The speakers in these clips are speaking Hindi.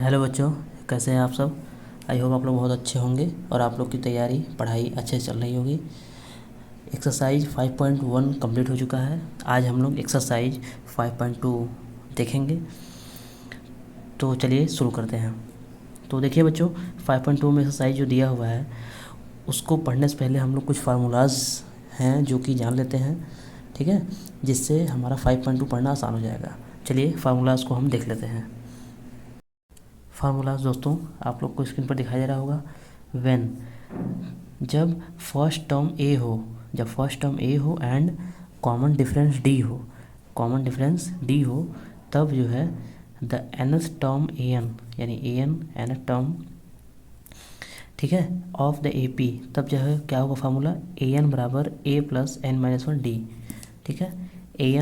हेलो बच्चों, कैसे हैं आप सब। आई होप आप लोग बहुत अच्छे होंगे और आप लोग की तैयारी पढ़ाई अच्छे से चल रही होगी। एक्सरसाइज 5.1 कंप्लीट हो चुका है। आज हम लोग एक्सरसाइज 5.2 देखेंगे। तो चलिए शुरू करते हैं। तो देखिए बच्चों, 5.2 में एक्सरसाइज जो दिया हुआ है उसको पढ़ने से पहले हम लोग कुछ फार्मूलाज हैं जो कि जान लेते हैं, ठीक है, जिससे हमारा 5.2 पढ़ना आसान हो जाएगा। चलिए फार्मूलाज को हम देख लेते हैं। फार्मूलाज दोस्तों आप लोग को स्क्रीन पर दिखाई दे रहा होगा। व्हेन, जब फर्स्ट टर्म ए हो, जब फर्स्ट टर्म ए हो एंड कॉमन डिफरेंस डी हो, कॉमन डिफरेंस डी हो, तब जो है the nth term a n, यानी ए एन nth टर्म, ठीक है, ऑफ द ए पी, तब जो है क्या होगा फार्मूला, ए एन बराबर A plus N minus one D, ठीक है। ए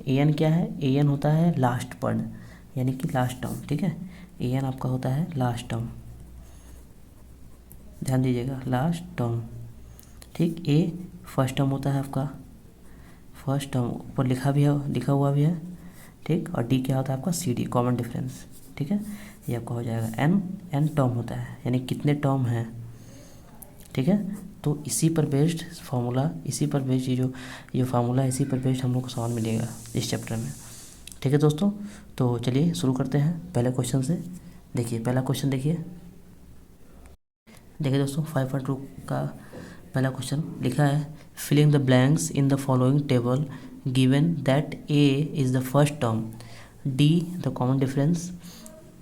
एन क्या है, ए एन होता है लास्ट पद, यानी कि लास्ट टर्म, ठीक है। ए एन आपका होता है लास्ट टर्म, ध्यान दीजिएगा, लास्ट टर्म, ठीक। ए फर्स्ट टर्म होता है आपका, फर्स्ट टर्म ऊपर लिखा हुआ भी है, ठीक। और डी क्या होता है आपका, सी डी, कॉमन डिफरेंस, ठीक है। ये आपका हो जाएगा एन टर्म होता है, यानी कितने टर्म हैं, ठीक है। तो इसी पर बेस्ड फार्मूला, इसी पर बेस्ड ये फार्मूला, इसी पर बेस्ड हम लोग को सवाल मिलेगा इस चैप्टर में, ठीक है दोस्तों। तो चलिए शुरू करते हैं पहले क्वेश्चन से। देखिए पहला क्वेश्चन देखिए दोस्तों, 5.2 का पहला क्वेश्चन लिखा है, filling the blanks in the following table given that a is the first term, d the common difference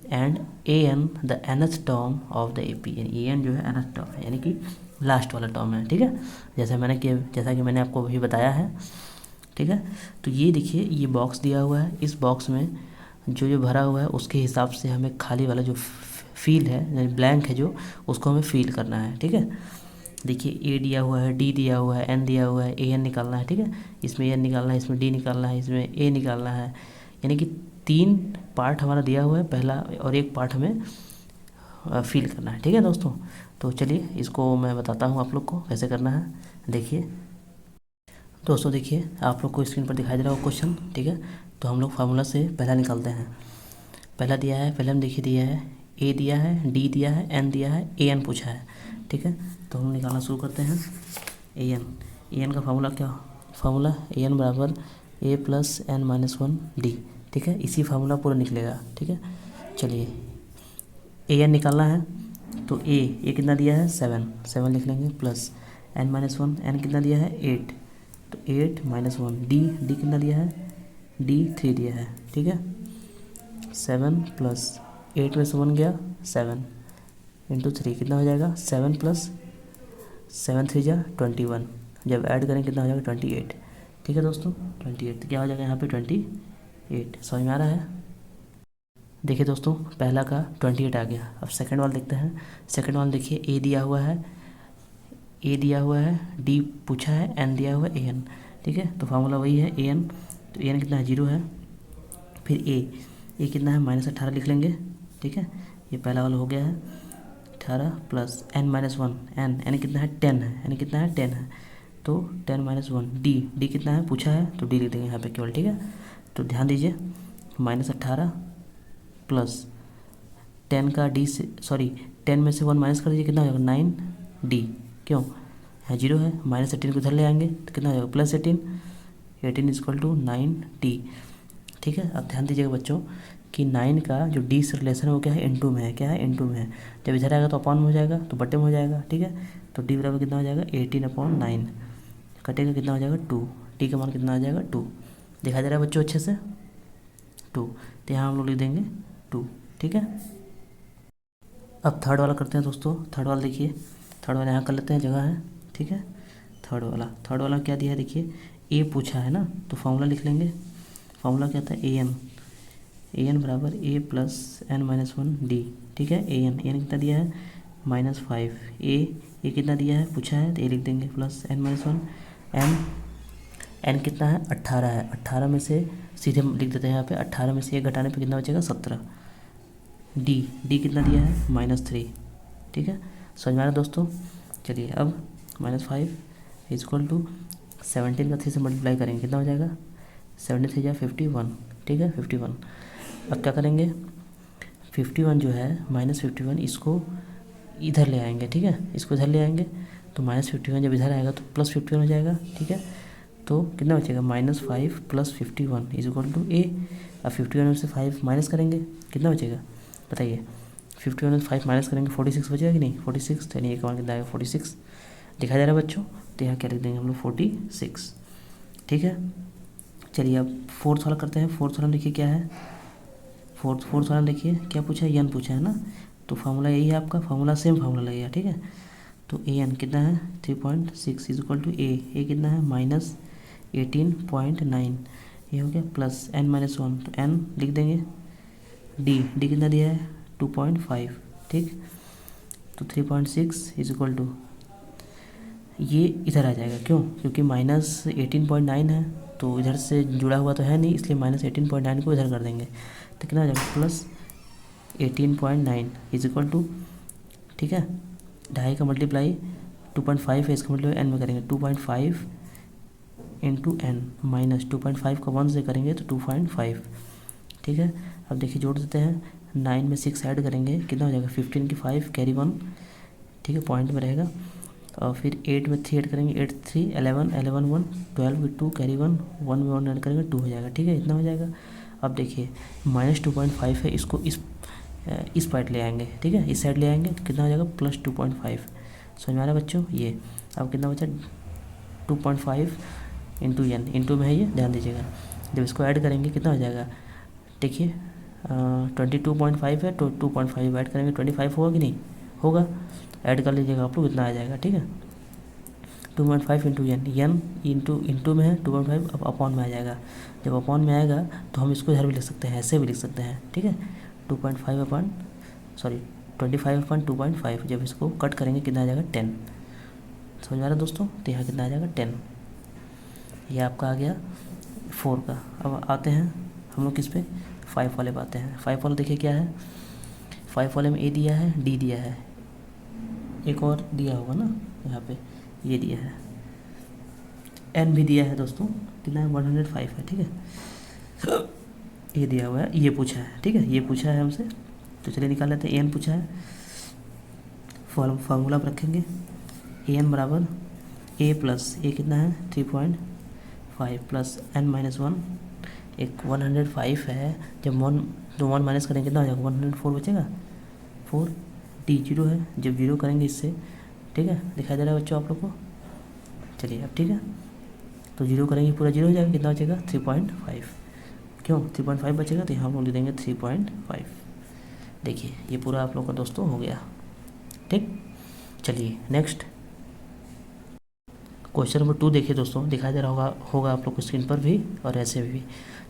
and a n the nth term of the A P, यानी ए एन जो है nth टर्म है, यानी कि लास्ट वाला टर्म है, ठीक है। जैसा कि मैंने आपको अभी बताया है, ठीक है। तो ये देखिए, ये बॉक्स दिया हुआ है, इस बॉक्स में जो भरा हुआ है उसके हिसाब से हमें खाली वाला जो फील है, यानी ब्लैंक है जो, उसको हमें फील करना है, ठीक है। देखिए ए दिया हुआ है, डी दिया हुआ है, एन दिया हुआ है, ए एन निकालना है, ठीक है। इसमें एन निकालना है, इसमें डी निकालना है, इसमें ए निकालना है, यानी कि 3 पार्ट हमारा दिया हुआ है पहला, और 1 पार्ट हमें फील करना है, ठीक है दोस्तों। तो चलिए इसको मैं बताता हूँ आप लोग को कैसे करना है। देखिए दोस्तों, देखिए आप लोग को स्क्रीन पर दिखाई दे रहा हो क्वेश्चन, ठीक है। तो हम लोग फार्मूला से पहला निकालते हैं। पहला दिया है, पहले हम देखिए दिया है, ए दिया है, डी दिया है, एन दिया है, ए एन पूछा है, ठीक है। तो हम निकालना शुरू करते हैं। ए एन का फार्मूला क्या, फार्मूला ए एन बराबर A plus N minus one D, ठीक है। इसी फार्मूला पूरा निकलेगा, ठीक है। चलिए ए एन निकालना है, तो ए कितना दिया है, 7 लिख लेंगे, plus N minus one, n कितना दिया है 8, तो 8 माइनस वन, डी कितना दिया है, डी 3 दिया है, ठीक है। 7 प्लस 8 में से 1 गया, 7 इंटू 3 कितना हो जाएगा, 7 प्लस 7 3 जा 21, जब ऐड करें कितना हो जाएगा 28, ठीक है दोस्तों। 28 तो क्या हो जाएगा यहाँ पे 28, समझ में आ रहा है। देखिए दोस्तों पहला का 28 आ गया। अब सेकंड वाला देखते हैं। सेकंड वाला देखिए, ए दिया हुआ है, डी पूछा है, एन दिया हुआ है, ए एन, ठीक है। तो फार्मूला वही है ए एन, तो ए एन कितना है 0 है। फिर ए कितना है -18 लिख लेंगे, ठीक है। ये पहला वाला हो गया है 18 plus N minus one, n कितना है 10 है, एन कितना है 10 है, तो 10 माइनस वन, डी कितना है पूछा है, तो डी लिख देंगे यहाँ पे केवल, ठीक है। तो ध्यान दीजिए, -18 प्लस 10 का डी से, सॉरी 10 में से 1 माइनस कर दीजिए, कितना हो जाएगा 9 डी, क्यों यहाँ 0 है, -18 को इधर ले आएंगे तो कितना हो जाएगा +18, 18 इजक्वल टू 9 डी, ठीक है। अब ध्यान दीजिएगा बच्चों कि 9 का जो डी से रिलेशन है वो क्या है, इनटू में है, क्या है इनटू में है। जब इधर आएगा तो अपॉन में हो जाएगा, तो बटे में हो जाएगा, ठीक है। तो डी बराबर कितना हो जाएगा 18/9, कटेगा कितना हो जाएगा 2, डी का मान कितना आ जाएगा 2, दिखाई दे रहा है बच्चों अच्छे से 2, तो यहाँ हम लोग लिख देंगे 2, ठीक है। अब थर्ड वाला करते हैं दोस्तों। थर्ड वाला देखिए, थर्ड वाला यहाँ कर लेते हैं, जगह है, ठीक है। थर्ड वाला क्या दिया है देखिए, ए पूछा है ना, तो फार्मूला लिख लेंगे। फार्मूला क्या था, ए एन बराबर A plus N minus one D, ठीक है। ए एन कितना दिया है -5, ए कितना दिया है पूछा है, तो ए लिख देंगे, plus N minus one, n कितना है 18 है, 18 में से सीधे लिख देते हैं यहाँ पे, 18 में से 1 घटाने पे कितना बचेगा 17, डी कितना दिया है -3, ठीक है। समझ में आ रहा है दोस्तों। चलिए अब -5 इजक्वल टू 17 का 3 से मल्टीप्लाई करेंगे, कितना हो जाएगा 73 या 51, ठीक है 51। अब क्या करेंगे, 51 जो है -51 इसको इधर ले आएंगे, ठीक है, इसको इधर ले आएंगे तो -51 जब इधर आएगा तो +51 हो जाएगा, ठीक है। तो कितना बचेगा -5 + 51 = A। अब 51 में से 5 माइनस करेंगे कितना बचेगा बताइए, 51 में से 5 माइनस करेंगे 46 बचेगा कि नहीं, 46, तो यानी ये कमान कितना आएगा 46 दिखाई दे रहा है बच्चों। तो यहाँ क्या लिख देंगे हम लोग 46, ठीक है। चलिए अब फोर्थ वाला करते हैं। फोर्थ वाला देखिए क्या है, फोर्थ वाला देखिए क्या पूछा है, एन पूछा है ना। तो फार्मूला यही है आपका, फार्मूला सेम फार्मूला लगेगा, ठीक है। तो ए एन कितना है 3.6 = ए कितना है -18.9, ये हो गया प्लस n-1, तो n लिख देंगे। डी कितना दिया है 2.5, ठीक। तो 3.6 = ये इधर आ जाएगा, क्यों, क्योंकि -18.9 है तो इधर से जुड़ा हुआ तो है नहीं, इसलिए -18.9 को इधर कर देंगे तो कितना आ जाएगा +18.9 = ठीक है, 2.5 का मल्टीप्लाई 2.5 है, इसका मल्टीप्लाई n में करेंगे 2.5 × n -2.5 का 1 से करेंगे तो 2.5, ठीक है। अब देखिए जोड़ देते हैं, 9 में 6 ऐड करेंगे कितना हो जाएगा 15 की 5 कैरी 1, ठीक है, पॉइंट में रहेगा। और फिर 8 में 3 ऐड करेंगे 8 3 11 11 1 12 में 2 कैरी 1 1 में 1 ऐड करेंगे 2 हो जाएगा, ठीक है, इतना हो जाएगा। अब देखिए -2.5 है, इसको इस पार्ट ले आएंगे, ठीक है, इस साइड ले आएंगे तो कितना हो जाएगा +2.5, समझ में आ रहा है बच्चों। ये अब कितना बचा 2.5 × n, इंटू में है ये, ध्यान दीजिएगा। जब इसको ऐड करेंगे कितना हो जाएगा देखिए 22.5 है तो 2.5 ऐड करेंगे 25 होगा कि नहीं होगा, ऐड कर लीजिएगा आप लोग, इतना आ जाएगा, ठीक है। 2.5 × n इंटू में है 2.5, अब अपॉन में आ जाएगा। जब अपॉन में आएगा तो हम इसको इधर भी लिख सकते हैं, ऐसे भी लिख सकते हैं, ठीक है, 25/2.5, जब इसको कट करेंगे कितना आ जाएगा 10, समझ में आ रहा है दोस्तों। तो यहाँ कितना आ जाएगा 10, ये आपका आ गया 4 का। अब आते हैं हम लोग किस पे 5 वाले पे आते हैं। 5 वाले देखिए क्या है, 5 वाले में ए दिया है, डी दिया है, एक और दिया होगा ना यहाँ पे, ये दिया है, एन भी दिया है दोस्तों, कितना है 105 है, ठीक है, ये दिया हुआ है, ये पूछा है, ठीक है, ये पूछा है हमसे, तो चलिए निकाल लेते हैं। एन पूछा है, फार्मूला पर रखेंगे एन बराबर ए प्लस ए कितना है 3.5 प्लस n-1, एक 105 है, जब 1 माइनस करेंगे कितना हो जाएगा 104 बचेगा 4, डी 0 है, जब 0 करेंगे इससे, ठीक है, दिखाई दे रहा है बच्चों आप लोग को। चलिए अब ठीक है, तो 0 करेंगे पूरा 0 हो जाएगा, कितना बचेगा 3.5, क्यों 3.5 बचेगा, तो यहाँ हम लोग लिख देंगे 3.5। देखिए ये पूरा आप लोग का दोस्तों हो गया, ठीक। चलिए नेक्स्ट क्वेश्चन नंबर 2 देखिए दोस्तों, दिखाई दे रहा होगा आप लोग को स्क्रीन पर भी और ऐसे भी।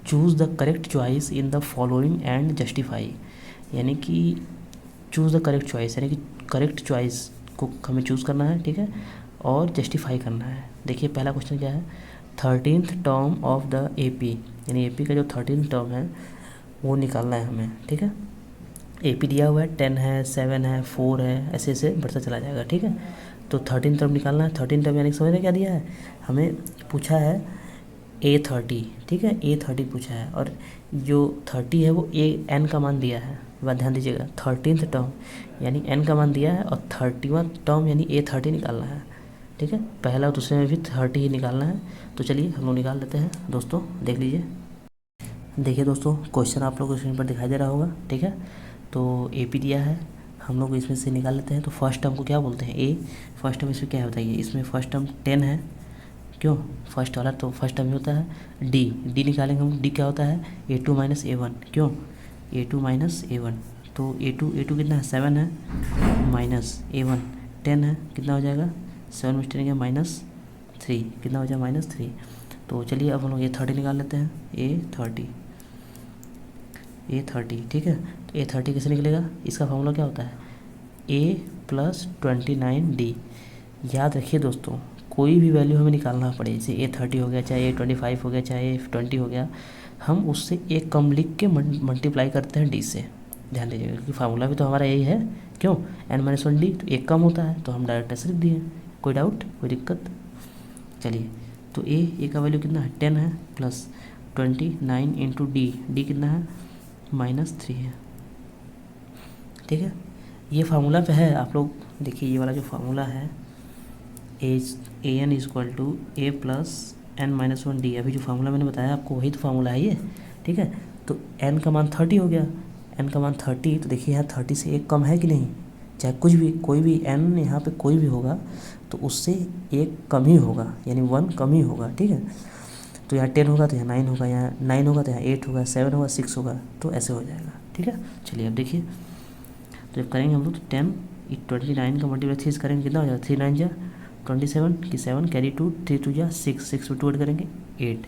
Choose the correct choice in the following and justify, यानी कि चूज़ द करेक्ट चॉइस, यानी कि करेक्ट चॉइस को हमें चूज़ करना है, ठीक है, और जस्टिफाई करना है। देखिए पहला क्वेश्चन क्या है, 13th term of the AP, यानी AP का जो 13th टर्म है वो निकालना है हमें, ठीक है। AP दिया हुआ है 10 है 7 है 4 है, ऐसे ऐसे बढ़ता चला जाएगा, ठीक है। तो 13 टर्म निकालना है। 13 टर्म यानी समझ रहे क्या दिया है, हमें पूछा है A30, ठीक है, A30 पूछा है, और जो 30 है वो n का मान दिया है, बात ध्यान दीजिएगा। 13th टर्म यानी n का मान दिया है, और 30वां टर्म यानी A30 निकालना है, ठीक है। पहला और दूसरे में भी 30 ही निकालना है। तो चलिए हम लोग निकाल लेते हैं दोस्तों, देख लीजिए। देखिए दोस्तों क्वेश्चन आप लोग को स्क्रीन पर दिखाई दे रहा होगा, ठीक है। तो AP दिया है, हम लोग इसमें से निकाल लेते हैं। तो फर्स्ट टर्म को क्या बोलते हैं A, फर्स्ट टर्म इसमें क्या है बताइए, इसमें फर्स्ट टर्म 10 है, क्यों फर्स्ट वाला तो फर्स्ट टर्म ही होता है। D निकालेंगे हम, D क्या होता है A2 - A1, क्यों A2 - A1, तो A2 कितना है 7 है, माइनस A1 10 है, कितना हो जाएगा 7 में 10 -3, कितना हो जाएगा -3। तो चलिए अब हम लोग A30 निकाल लेते हैं, A30, ठीक है। तो A30 कैसे निकलेगा, इसका फॉर्मूला क्या होता है A + 29D। याद रखिए दोस्तों, कोई भी वैल्यू हमें निकालना पड़े, जैसे A30 हो गया, चाहे A25 हो गया, चाहे A20 हो गया, हम उससे एक कम लिख के मल्टीप्लाई करते हैं D से, ध्यान दीजिएगा, क्योंकि फार्मूला भी तो हमारा यही है, क्यों n-1D, तो एक कम होता है तो हम डायरेक्ट ऐसे लिख दिए, कोई डाउट कोई दिक्कत। चलिए तो A का वैल्यू कितना है 10 है, प्लस 29 × D कितना है -3 है, ठीक है, ये फार्मूला पे है, आप लोग देखिए ये वाला जो फार्मूला है A N equal to A plus N minus one D, अभी जो फार्मूला मैंने बताया आपको वही तो फार्मूला है ये, ठीक है। तो एन का मान 30 हो गया, एन का मान 30, तो देखिए यहाँ 30 से एक कम है कि नहीं, चाहे कुछ भी कोई भी एन यहाँ पे कोई भी होगा तो उससे एक कम ही होगा, यानी 1 कम ही होगा, ठीक है। तो यहाँ 10 होगा तो यहाँ 9 होगा, यहाँ 9 होगा तो यहाँ 8 होगा, 7 होगा, 6 होगा, तो ऐसे हो जाएगा, ठीक है। चलिए अब देखिए, तो जब करेंगे हम लोग तो 10 29 का मल्टीप्लाई 3 करेंगे कितना हो जाएगा, 3 9 जा 27 की 7 कैरी 2 3 2 जा 6 6 में 2 ऐड करेंगे 8,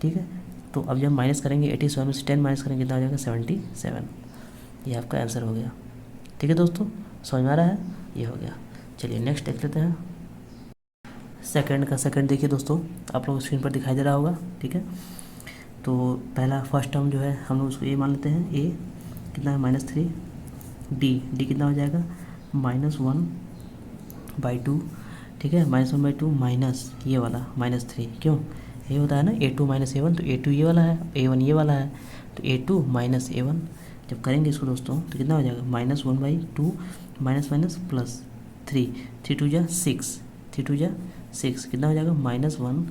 ठीक है। तो अब जब माइनस करेंगे 87 में से 10 माइनस करेंगे कितना हो जाएगा 77, ये आपका आंसर हो गया, ठीक है दोस्तों, समझ में आ रहा है, ये हो गया। चलिए नेक्स्ट देख लेते हैं। सेकंड का सेकंड देखिए दोस्तों, आप लोग स्क्रीन पर दिखाई दे रहा होगा, ठीक है। तो पहला फर्स्ट टर्म जो है हम लोग उसको ए मान लेते हैं, ए कितना है -3, डी कितना हो जाएगा -1/2, ठीक है, -1/2 माइनस ये वाला -3, क्यों ये होता है ना A2 - A1, तो A2 ये वाला है, A1 ये वाला है, तो A2 - A1 जब करेंगे इसको दोस्तों तो कितना हो जाएगा -1/2 माइनस प्लस 3 3 2 जा 6 3 2 जा 6 कितना हो जाएगा -1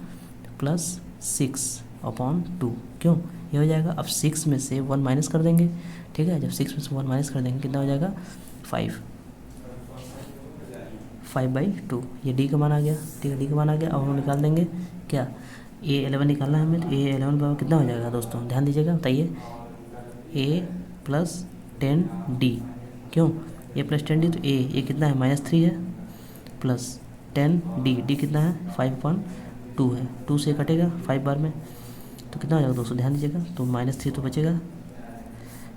प्लस 6/2, क्यों ये हो जाएगा। अब 6 में से 1 माइनस कर देंगे, ठीक है, जब 6 में से 1 माइनस कर देंगे कितना हो जाएगा 5/2, ये डी का मान आ गया, ठीक है, डी का मान आ गया। अब हम निकाल देंगे क्या, A11 निकालना है हमें, तो A11 बराबर कितना हो जाएगा दोस्तों, ध्यान दीजिएगा, बताइए A + 10D, क्यों A + 10D, तो ए कितना है -3 है प्लस 10D कितना है 5/2 है, 2 से कटेगा 5 बार में, तो कितना हो जाएगा दोस्तों, ध्यान दीजिएगा, तो -3 तो बचेगा,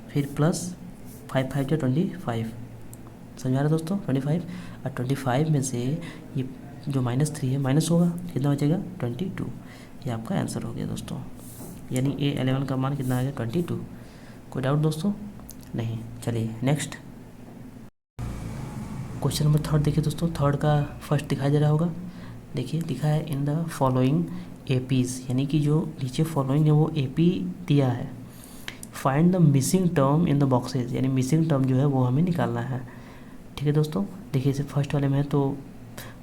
फिर प्लस 5 5 जो 25, समझ आ रहा है दोस्तों 25, और 25 में से ये जो -3 है माइनस होगा, कितना बचेगा 22, ये आपका आंसर हो गया दोस्तों, यानी A11 का मान कितना आ गया 22। कोई डाउट दोस्तों, नहीं। चलिए नेक्स्ट क्वेश्चन नंबर 3 देखिए दोस्तों, थर्ड का फर्स्ट दिखाई दे रहा होगा, देखिए लिखा है इन द फॉलोइंग एपीज, यानी कि जो नीचे फॉलोइंग है वो एपी दिया है, find the missing term in the boxes, यानी मिसिंग टर्म जो है वो हमें निकालना है, ठीक है दोस्तों। देखिए इसे फर्स्ट वाले में है तो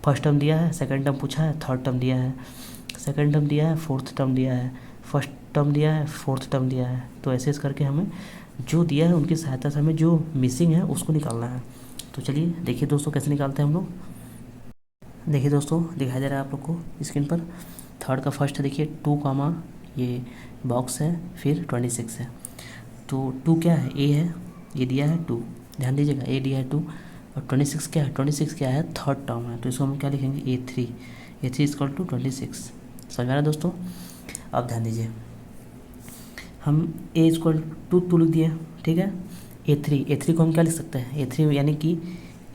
फर्स्ट टर्म दिया है, सेकंड टर्म पूछा है, थर्ड टर्म दिया है, सेकंड टर्म दिया है, फोर्थ टर्म दिया है, फर्स्ट टर्म दिया है, फोर्थ टर्म दिया है, तो ऐसे करके हमें जो दिया है उनकी सहायता से हमें जो मिसिंग है उसको निकालना है। तो चलिए देखिए दोस्तों कैसे निकालते हैं हम लोग, देखिए दोस्तों दिखाई दे रहा है आप लोग को स्क्रीन पर, थर्ड का फर्स्ट है, देखिए 2, ये बॉक्स है, फिर 26 है, तो 2 क्या है, ए है, ये दिया है 2, ध्यान दीजिएगा ए दिया है 2, और 26 क्या है, 26 क्या है, थर्ड टर्म है, तो इसको हम क्या लिखेंगे A3 = 26, समझ आ रहा है दोस्तों। अब ध्यान दीजिए, हम A = 2 लिख दिए, ठीक है, A3 को हम क्या लिख सकते हैं, A3 यानी कि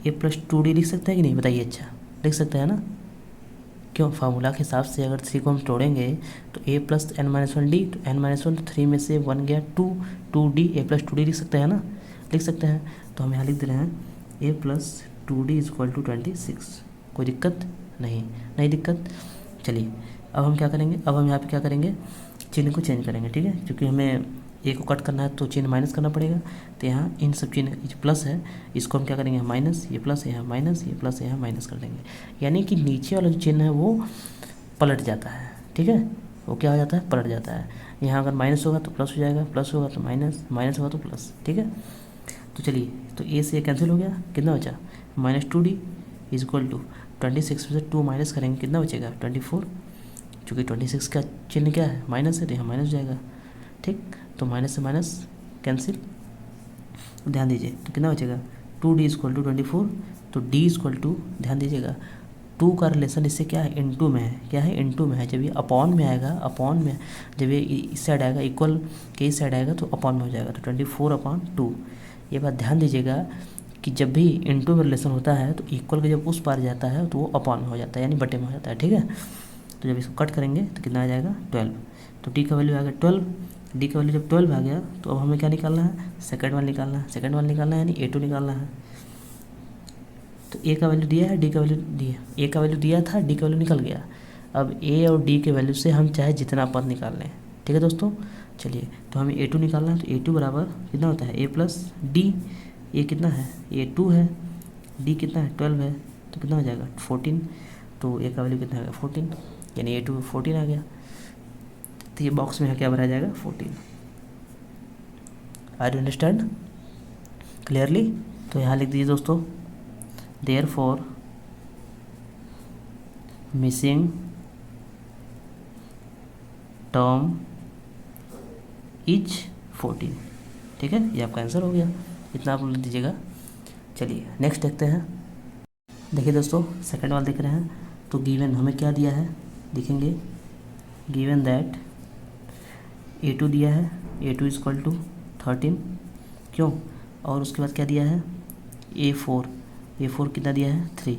A + 2D लिख सकते हैं कि नहीं, बताइए, अच्छा लिख सकते हैं ना, क्यों फार्मूला के हिसाब से अगर 3 को हम तोड़ेंगे तो A + n - 1D, तो n - 1 तो 3 में से 1 गया 2D A + 2D लिख सकते हैं ना, लिख सकते हैं, तो हम यहाँ लिख दे रहे हैं A + 2D = 26, कोई दिक्कत नहीं दिक्कत। चलिए अब हम क्या करेंगे, अब हम यहाँ पे क्या करेंगे, चिन्ह को चेंज करेंगे, ठीक है, क्योंकि हमें ए को कट करना है तो चिन्ह माइनस करना पड़ेगा, तो यहाँ इन सब चिन्ह जो प्लस है इसको हम क्या करेंगे माइनस, ये प्लस है यहाँ माइनस, ये प्लस है यहाँ माइनस कर देंगे, यानी कि नीचे वाला जो चिन्ह है वो पलट जाता है, ठीक है, वो क्या हो जाता है, पलट जाता है। यहाँ अगर माइनस होगा तो प्लस हो जाएगा, प्लस होगा तो माइनस, माइनस होगा तो प्लस, ठीक है। तो चलिए, तो ए से कैंसिल हो गया, कितना बचा -2D = 26 में से 2 माइनस करेंगे कितना बचेगा 24, चूँकि 26 का चिन्ह क्या है माइनस है, तो यहाँ माइनस हो जाएगा, ठीक, तो माइनस से माइनस कैंसिल, ध्यान दीजिए, तो कितना बचेगा 2D = 24, तो D = ध्यान दीजिएगा 2 का रिलेशन इससे क्या है, इनटू में है, क्या है इनटू में है, जब ये अपॉन में आएगा, अपॉन में जब ये इस साइड आएगा, इक्वल के इस साइड आएगा तो अपॉन में हो जाएगा, तो 24/2। ये बात ध्यान दीजिएगा कि जब भी इनटू में रिलेशन होता है तो इक्वल के जब उस पार जाता है तो वो अपॉन में हो जाता है, यानी बटे में हो जाता है, ठीक है। तो जब इसको कट करेंगे तो कितना आ जाएगा 12, तो डी का वैल्यू आ गया 12, डी का वैल्यू जब 12 आ गया तो अब हमें क्या निकालना है, सेकंड वाला निकालना है, सेकंड वाला निकालना है यानी A2 निकालना है। तो ए का वैल्यू दिया है, डी का वैल्यू दिया, ए का वैल्यू दिया था, डी का वैल्यू निकल गया, अब ए और डी के वैल्यू से हम चाहे जितना पद निकाल लें, ठीक है दोस्तों। चलिए, तो हमें A2 निकालना है, तो A2 बराबर कितना होता है A + D ए कितना है, ए 2 है, डी कितना है 12 है, तो कितना हो जाएगा 14। तो ए का वैल्यू कितना आ गया 14, यानी ए 2 14 आ गया। तो ये बॉक्स में क्या भरा जाएगा 14। Are you understand clearly. तो यहाँ लिख दीजिए दोस्तों, देयरफॉर मिसिंग टर्म इज 14। ठीक है, ये आपका आंसर हो गया, इतना आप लिख दीजिएगा। चलिए नेक्स्ट देखते हैं। देखिए दोस्तों सेकंड वाला देख रहे हैं, तो गिवन हमें क्या दिया है देखेंगे, गिवन दैट a2 दिया है, a2 इक्वल टू 13 क्यों, और उसके बाद क्या दिया है a4 कितना दिया है 3।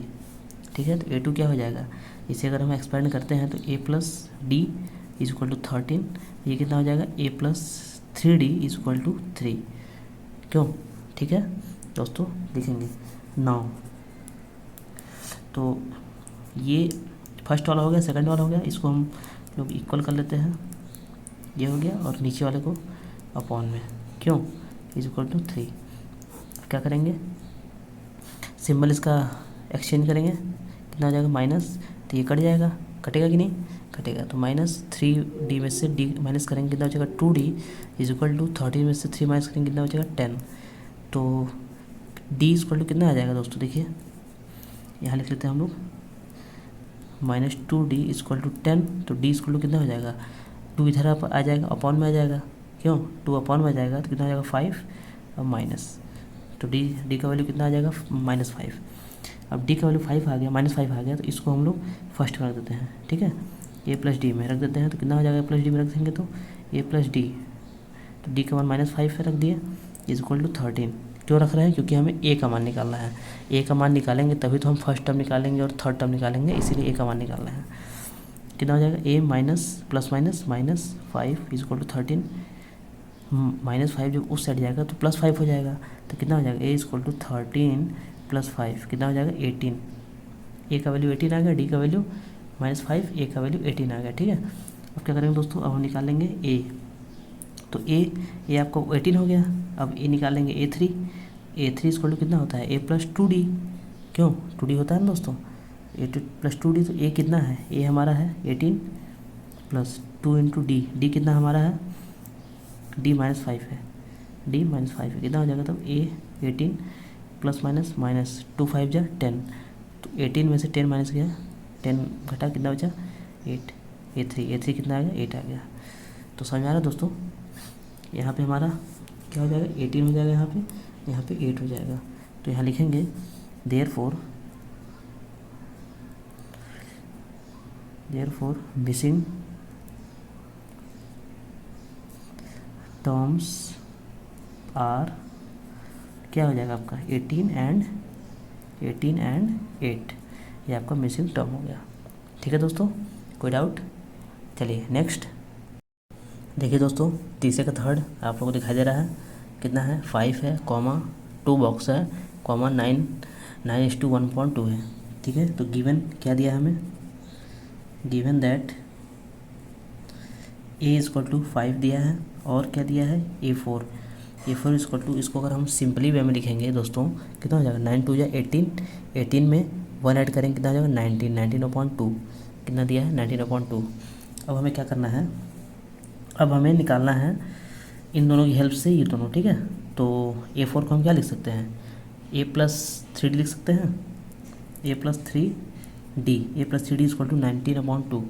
ठीक है, तो a2 क्या हो जाएगा, इसे अगर हम एक्सपेंड करते हैं तो a plus d is equal to 13, ये कितना हो जाएगा a plus 3d is equal to 3 क्यों। ठीक है दोस्तों लिखेंगे नाउ, तो ये फर्स्ट वाला हो गया, सेकंड वाला हो गया, इसको हम लोग इक्वल कर लेते हैं, ये हो गया, और नीचे वाले को अपॉन में क्यों इज इक्वल टू 3। क्या करेंगे, सिंबल इसका एक्सचेंज करेंगे, कितना हो जाएगा माइनस, तो ये कट जाएगा, कटेगा कि नहीं कटेगा, तो -3d में से d माइनस करेंगे कितना हो जाएगा 2d इज इक्वल टू 13 में से 3 माइनस करेंगे कितना हो जाएगा 10। तो d इक्वल टू कितना आ जाएगा दोस्तों, देखिए यहाँ लिख लेते हैं हम लोग -2d इक्वल टू 10, तो d इक्वल टू कितना हो जाएगा 2 इधर आ जाएगा, अपॉन में आ जाएगा क्यों, 2 अपॉन में आ जाएगा तो कितना हो जाएगा 5 और माइनस, तो d का वैल्यू कितना आ जाएगा -5। अब d का वैल्यू 5 आ गया, -5 आ गया, तो इसको हम लोग फर्स्ट में रख देते हैं। ठीक है, a प्लस डी में रख देते हैं, तो कितना हो जाएगा प्लस डी में रख देंगे तो a प्लस डी, तो d का मान -5 पे रख दिए इज इक्वल टू 13। क्यों रख रहे हैं, क्योंकि हमें a का मान निकालना है, a का मान निकालेंगे तभी तो हम फर्स्ट टर्म निकालेंगे और थर्ड टर्म निकालेंगे, इसीलिए a का मान निकालना है। कितना हो जाएगा a minus plus minus -5 is equal to 13, -5 जब उस साइड जाएगा तो +5 हो जाएगा, तो कितना हो जाएगा a इक्वल टू 13 + 5 कितना हो जाएगा 18। a का वैल्यू 18 आ गया, d का वैल्यू -5, a का वैल्यू 18 आ गया। ठीक है, अब क्या करेंगे दोस्तों, अब हम निकालेंगे a, तो a आपका 18 हो गया, अब a निकालेंगे a3 इक्वल टू कितना होता है a प्लस 2d क्यों 2d होता है ना दोस्तों, a2 प्लस 2d, तो a कितना है, a हमारा है 18 प्लस 2 इंटू डी कितना हमारा है d -5 है, d -5 है, कितना हो जाएगा तब a 18 प्लस माइनस 2 5 जा 10, तो 18 में से 10 माइनस गया, 10 घटा कितना बचा 8, a3 कितना आ गया 8 आ गया। तो समझ आ रहा है दोस्तों, यहाँ पे हमारा क्या हो जाएगा 18 हो जाएगा, यहाँ पे 8 हो जाएगा। तो यहाँ लिखेंगे देयरफॉर मिसिंग टर्म्स आर क्या हो जाएगा आपका 18 एंड 8, ये आपका मिसिंग टर्म हो गया। ठीक है दोस्तों, कोई डाउट। चलिए नेक्स्ट देखिए दोस्तों, तीसरे का थर्ड आप लोगों को दिखाई दे रहा है, कितना है 5 है, कॉमा 2 बॉक्स है, कॉमा 9:1.2 है। ठीक है, तो गिवन क्या दिया है हमें, given that a equal to 5 दिया है, और क्या दिया है a4 इक्वल टू, इसको अगर हम सिंपली वे में लिखेंगे दोस्तों कितना हो जाएगा 9 2 या 18 में 1 ऐड करेंगे कितना हो जाएगा 19/2 कितना दिया है 19/2। अब हमें क्या करना है, अब हमें निकालना है इन दोनों की हेल्प से ये दोनों। ठीक है, तो a4 को हम क्या लिख सकते हैं a प्लस 3d लिख सकते हैं, a plus 3d equal to 19/2।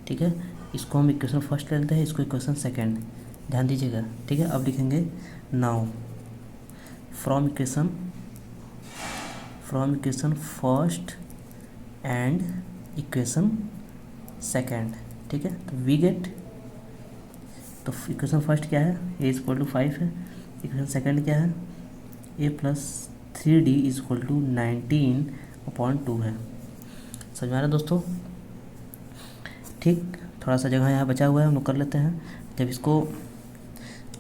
ठीक है, इसको हम इक्वेशन फर्स्ट ले लेते हैं, इसको इक्वेशन सेकंड, ध्यान दीजिएगा। ठीक है, अब लिखेंगे now from equation first and equation second. ठीक है, तो वी गेट, तो इक्वेशन फर्स्ट क्या है a इक्वल टू 5 है, इक्वेशन सेकंड क्या है a plus 3d equal to 19/2 है। समझ में आ रहा है दोस्तों। ठीक, थोड़ा सा जगह यहाँ बचा हुआ है, हम लोग कर लेते हैं। जब इसको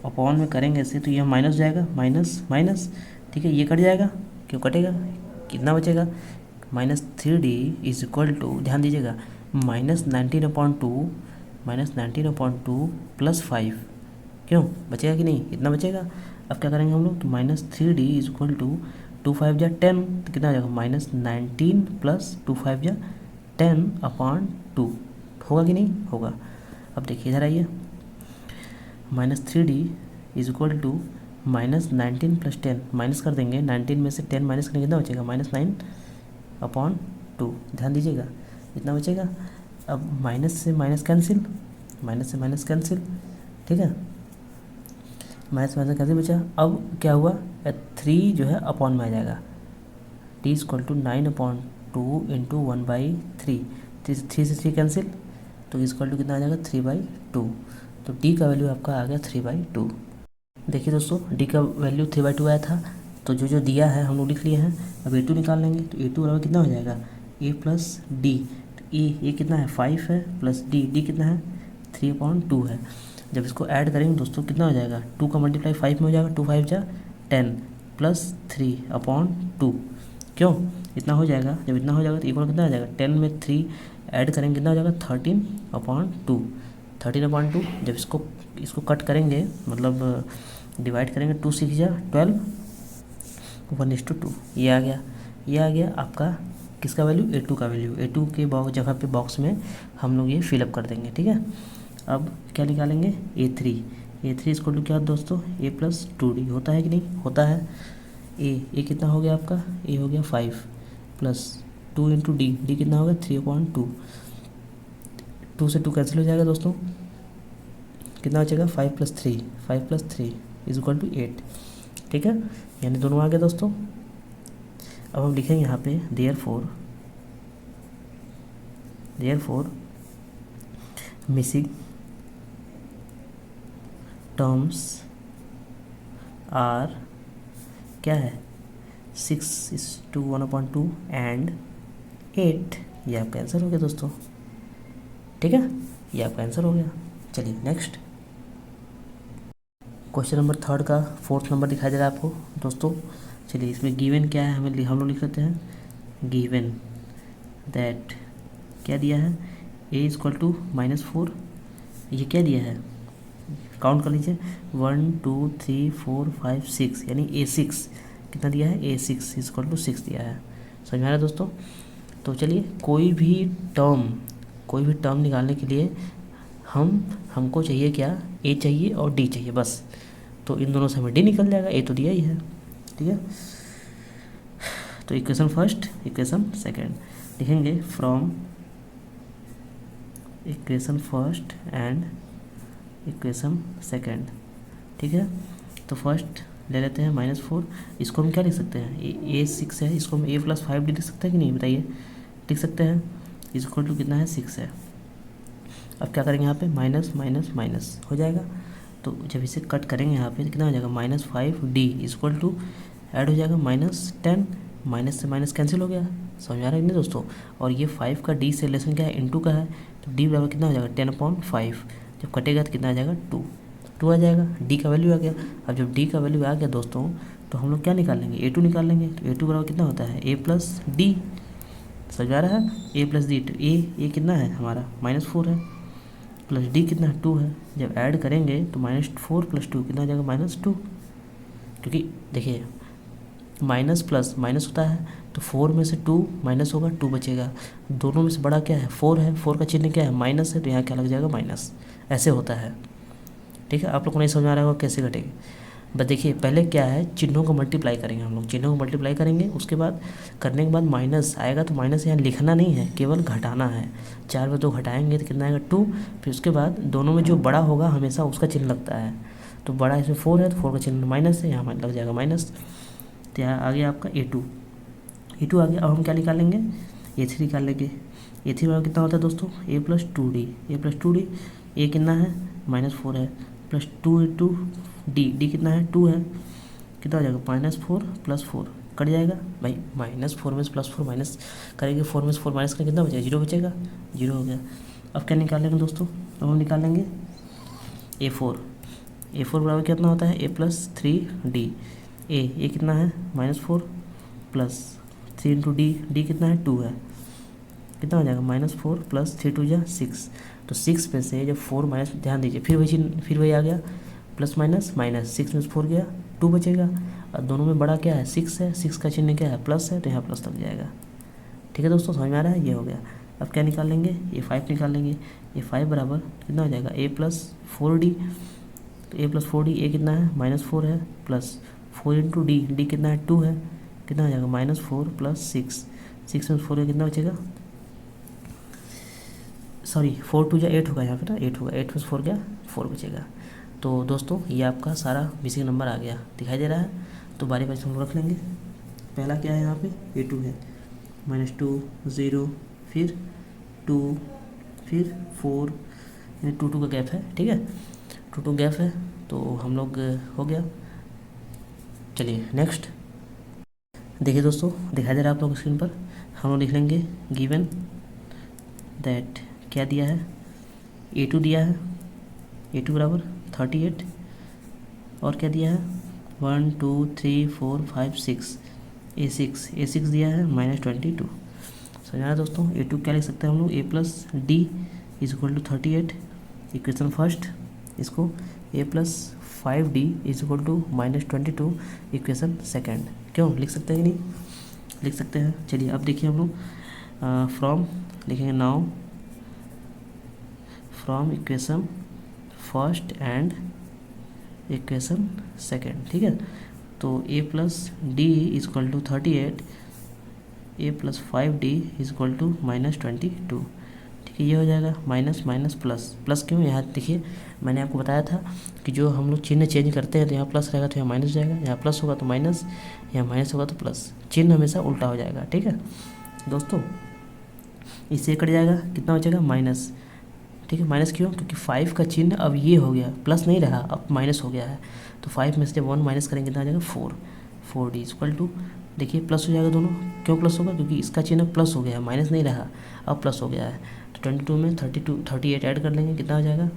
अपॉन में करेंगे ऐसे तो ये माइनस जाएगा, माइनस। ठीक है, ये कट जाएगा, क्यों कटेगा, कितना बचेगा -3d इज इक्वल टू, ध्यान दीजिएगा -19/2 +5 क्यों बचेगा कि नहीं, इतना बचेगा। अब क्या करेंगे हम लोग, तो -3d इज इक्वल टू 2 5 जा 10, तो कितना आ जाएगा -19 प्लस 2 5 जा 10/2, होगा कि नहीं होगा। अब देखिए इधर आइए, -3d is equal to -19 plus 10, minus कर देंगे 19 में से 10 माइनस करेंगे, कितना बचेगा -9/2, ध्यान दीजिएगा इतना बचेगा। अब माइनस से माइनस कैंसिल, माइनस से माइनस कैंसिल, ठीक है, माइनस से माइनस कैंसिल बचा। अब क्या हुआ, 3 जो है अपॉन में आ जाएगा, t is equal to 9/2 into 1/3, 3 से 3 कैंसिल, तो इज इक्वल टू कितना आ जाएगा 3/2, तो d का वैल्यू आपका आ गया 3/2। देखिए दोस्तों d का वैल्यू 3/2 आया था, तो जो दिया है हम लोग लिख लिए हैं। अब a2 निकाल लेंगे, तो a2 बराबर कितना हो जाएगा a प्लस डी, ये कितना है 5 है, प्लस d कितना है 3/2 है। जब इसको ऐड करेंगे दोस्तों कितना हो जाएगा, 2 का मल्टीप्लाई 5 में हो जाएगा, 2 5 जा 10 प्लस 3/2, क्यों इतना हो जाएगा। जब इतना हो जाएगा तो इक्वल कितना आ जाएगा, 10 में 3 ऐड करेंगे कितना हो जाएगा 13/2, 13/2। जब इसको कट करेंगे, मतलब डिवाइड करेंगे, 2 6 जा 12, 1:2, ये आ गया आपका किसका वैल्यू, a2 का वैल्यू। a2 के जगह पे बॉक्स में हम लोग ये फिलअप कर देंगे, ठीक है। अब क्या निकालेंगे, a3 इसको टू क्या दोस्तों, a प्लस 2d होता है कि नहीं होता है। a कितना हो गया आपका, a हो गया 5 प्लस 2 इंटू डी कितना हो गया 3/2, 2 से 2 कैंसिल हो जाएगा दोस्तों, कितना बचेगा 5 + 3 इज इक्वल टू 8, ठीक है, यानी दोनों आ गए दोस्तों। अब हम लिखेंगे यहाँ पे देयरफॉर मिसिंग टर्म्स आर क्या है 6:1/2 एंड 8, ये आपका आंसर हो गया दोस्तों, ठीक है, ये आपका आंसर हो गया। चलिए नेक्स्ट क्वेश्चन नंबर 3 का 4th नंबर दिखाई दे रहा है आपको दोस्तों। चलिए इसमें गिवन क्या है, हम लोग लिख लेते हैं, गिवन दैट क्या दिया है, a इज इक्वल टू -4, ये क्या दिया है काउंट कर लीजिए, 1 2 3 4 5 6, यानी a6 कितना दिया है, a6 इज इक्वल टू 6 दिया है। समझ में आ रहा है दोस्तों। तो चलिए कोई भी टर्म निकालने के लिए हमको चाहिए क्या, a चाहिए और d चाहिए बस, तो इन दोनों से हमें d निकल जाएगा, a तो दिया ही है, ठीक है। तो इक्वेशन फर्स्ट इक्वेशन सेकंड लिखेंगे, from equation first and equation second, ठीक है। तो फर्स्ट ले लेते हैं -4, इसको हम क्या लिख सकते हैं, a6 है, इसको हम a + 5d लिख सकते हैं कि नहीं बताइए, लिख सकते हैं, इज इक्वल टू कितना है 6 है। अब क्या करेंगे यहाँ पे माइनस माइनस माइनस हो जाएगा, तो जब इसे कट करेंगे यहाँ पे तो कितना हो जाएगा -5d is equal to add हो जाएगा -10, माइनस से माइनस कैंसिल हो गया, समझ आ रहा है नहीं दोस्तों। और ये 5 का d से रिलेशन क्या है, इनटू का है, तो d बराबर कितना हो जाएगा 10/5, जब कटेगा तो कितना आ जाएगा 2 आ जाएगा, d का वैल्यू आ गया। अब जब d का वैल्यू आ गया दोस्तों, तो हम लोग क्या निकालेंगे, a2 निकाल लेंगे, तो a2 बराबर कितना होता है a + d, समझ आ रहा है, a + d, तो a कितना है हमारा -4 है, प्लस d कितना है 2 है, जब ऐड करेंगे तो -4 + 2 कितना हो जाएगा -2, क्योंकि देखिए माइनस प्लस माइनस होता है, तो 4 में से 2 माइनस होगा, 2 बचेगा, दोनों में से बड़ा क्या है 4 है, 4 का चिन्ह क्या है माइनस है, तो यहाँ क्या लग जाएगा माइनस, ऐसे होता है, ठीक है। आप लोग को नहीं समझ आ रहा होगा कैसे घटेगी, बस देखिए पहले क्या है, चिन्हों को मल्टीप्लाई करेंगे हम लोग, चिन्हों को मल्टीप्लाई करेंगे, उसके बाद करने के बाद माइनस आएगा, तो माइनस यहाँ लिखना नहीं है, केवल घटाना है, 4 में 2 घटाएंगे तो कितना आएगा 2, फिर उसके बाद दोनों में जो बड़ा होगा हमेशा उसका चिन्ह लगता है, तो बड़ा इसमें 4 है, तो 4 का चिन्ह माइनस है, यहाँ लग जाएगा माइनस, तो यहाँ आ गया आपका a2 आ गया। अब हम क्या निकालेंगे, a3 निकाल लेंगे, a3 बराबर कितना होता है दोस्तों a + 2d, a कितना है -4 है, प्लस 2 इंटू डी कितना है 2 है, कितना हो जाएगा -4 + 4 कट जाएगा भाई, -4 में से +4 माइनस करेंगे, 4 में से 4 माइनस करेंगे कितना बचेगा 0 बचेगा, 0 हो गया। अब क्या निकालेंगे दोस्तों, अब हम निकालेंगे a4 बराबर कितना होता है a + 3d, a कितना है -4 प्लस 3 इंटू डी कितना है 2 है, कितना हो जाएगा -4 + 3 2 6, तो 6 में से जब 4 माइनस, ध्यान दीजिए फिर वही आ गया, प्लस माइनस माइनस, 6 में से 4 गया 2 बचेगा, और दोनों में बड़ा क्या है 6 है, 6 का चिन्ह क्या है प्लस है, तो यहाँ प्लस लग जाएगा। ठीक है दोस्तों, समझ में आ रहा है, ये हो गया। अब क्या निकाल लेंगे, ये 5 निकाल लेंगे। ये 5 बराबर कितना हो जाएगा a+4d, तो a+4d, ए कितना है -4 है, प्लस 4 इंटू डी, डी कितना है 2 है, कितना हो जाएगा -4 प्लस 6, 6 में 4 का कितना बचेगा, सॉरी 4 2 8 होगा यहाँ पे ना, 8 होगा, 8 में 4 क्या 4 बचेगा। तो दोस्तों ये आपका सारा बेसिक नंबर आ गया, दिखाई दे रहा है। तो बारी बारी से हम रख लेंगे। पहला क्या है यहाँ पे a2 है, -2 0 फिर 2 फिर 4, यानी 2 2 का गैप है। ठीक है, 2 2 गैप है, तो हम लोग हो गया। चलिए नेक्स्ट देखिए दोस्तों, दिखाई दे रहा है आप लोग स्क्रीन पर। हम लोग लिख लेंगे गिवन दैट, क्या दिया है a2 दिया है, a2 बराबर 38, और क्या दिया है 1 2 3 4 5 6, a6 दिया है -22। समझा दोस्तों, a2 क्या लिख सकते हैं हम लोग, a+d = 38, इक्वेशन फर्स्ट। इसको a+5d = -22, इक्वेशन सेकेंड। क्यों लिख सकते हैं कि नहीं, लिख सकते हैं। चलिए अब देखिए हम लोग फ्रॉम लिखेंगे, now from equation first and equation second. ठीक है, तो a+d = 38, a+5d = -22। ठीक है, ये हो जाएगा माइनस माइनस प्लस, प्लस क्यों, यहाँ देखिए मैंने आपको बताया था कि जो हम लोग चिन्ह चेंज करते हैं तो यहाँ प्लस रहेगा तो यहाँ माइनस जाएगा, यहाँ प्लस होगा तो माइनस, यहाँ माइनस होगा तो प्लस, चिन्ह हमेशा उल्टा हो जाएगा। ठीक है दोस्तों, इससे कट जाएगा, कितना बचेगा माइनस। ठीक है, माइनस क्यों, क्योंकि 5 का चिन्ह अब ये हो गया, प्लस नहीं रहा, अब माइनस हो गया है। तो 5 में से 1 माइनस करेंगे कितना आ जाएगा 4, 4d = देखिए प्लस हो जाएगा दोनों। क्यों प्लस होगा, क्योंकि इसका चिन्ह प्लस हो गया है, माइनस नहीं रहा, अब प्लस हो गया है। तो 22 में 38 ऐड कर लेंगे, कितना हो जाएगा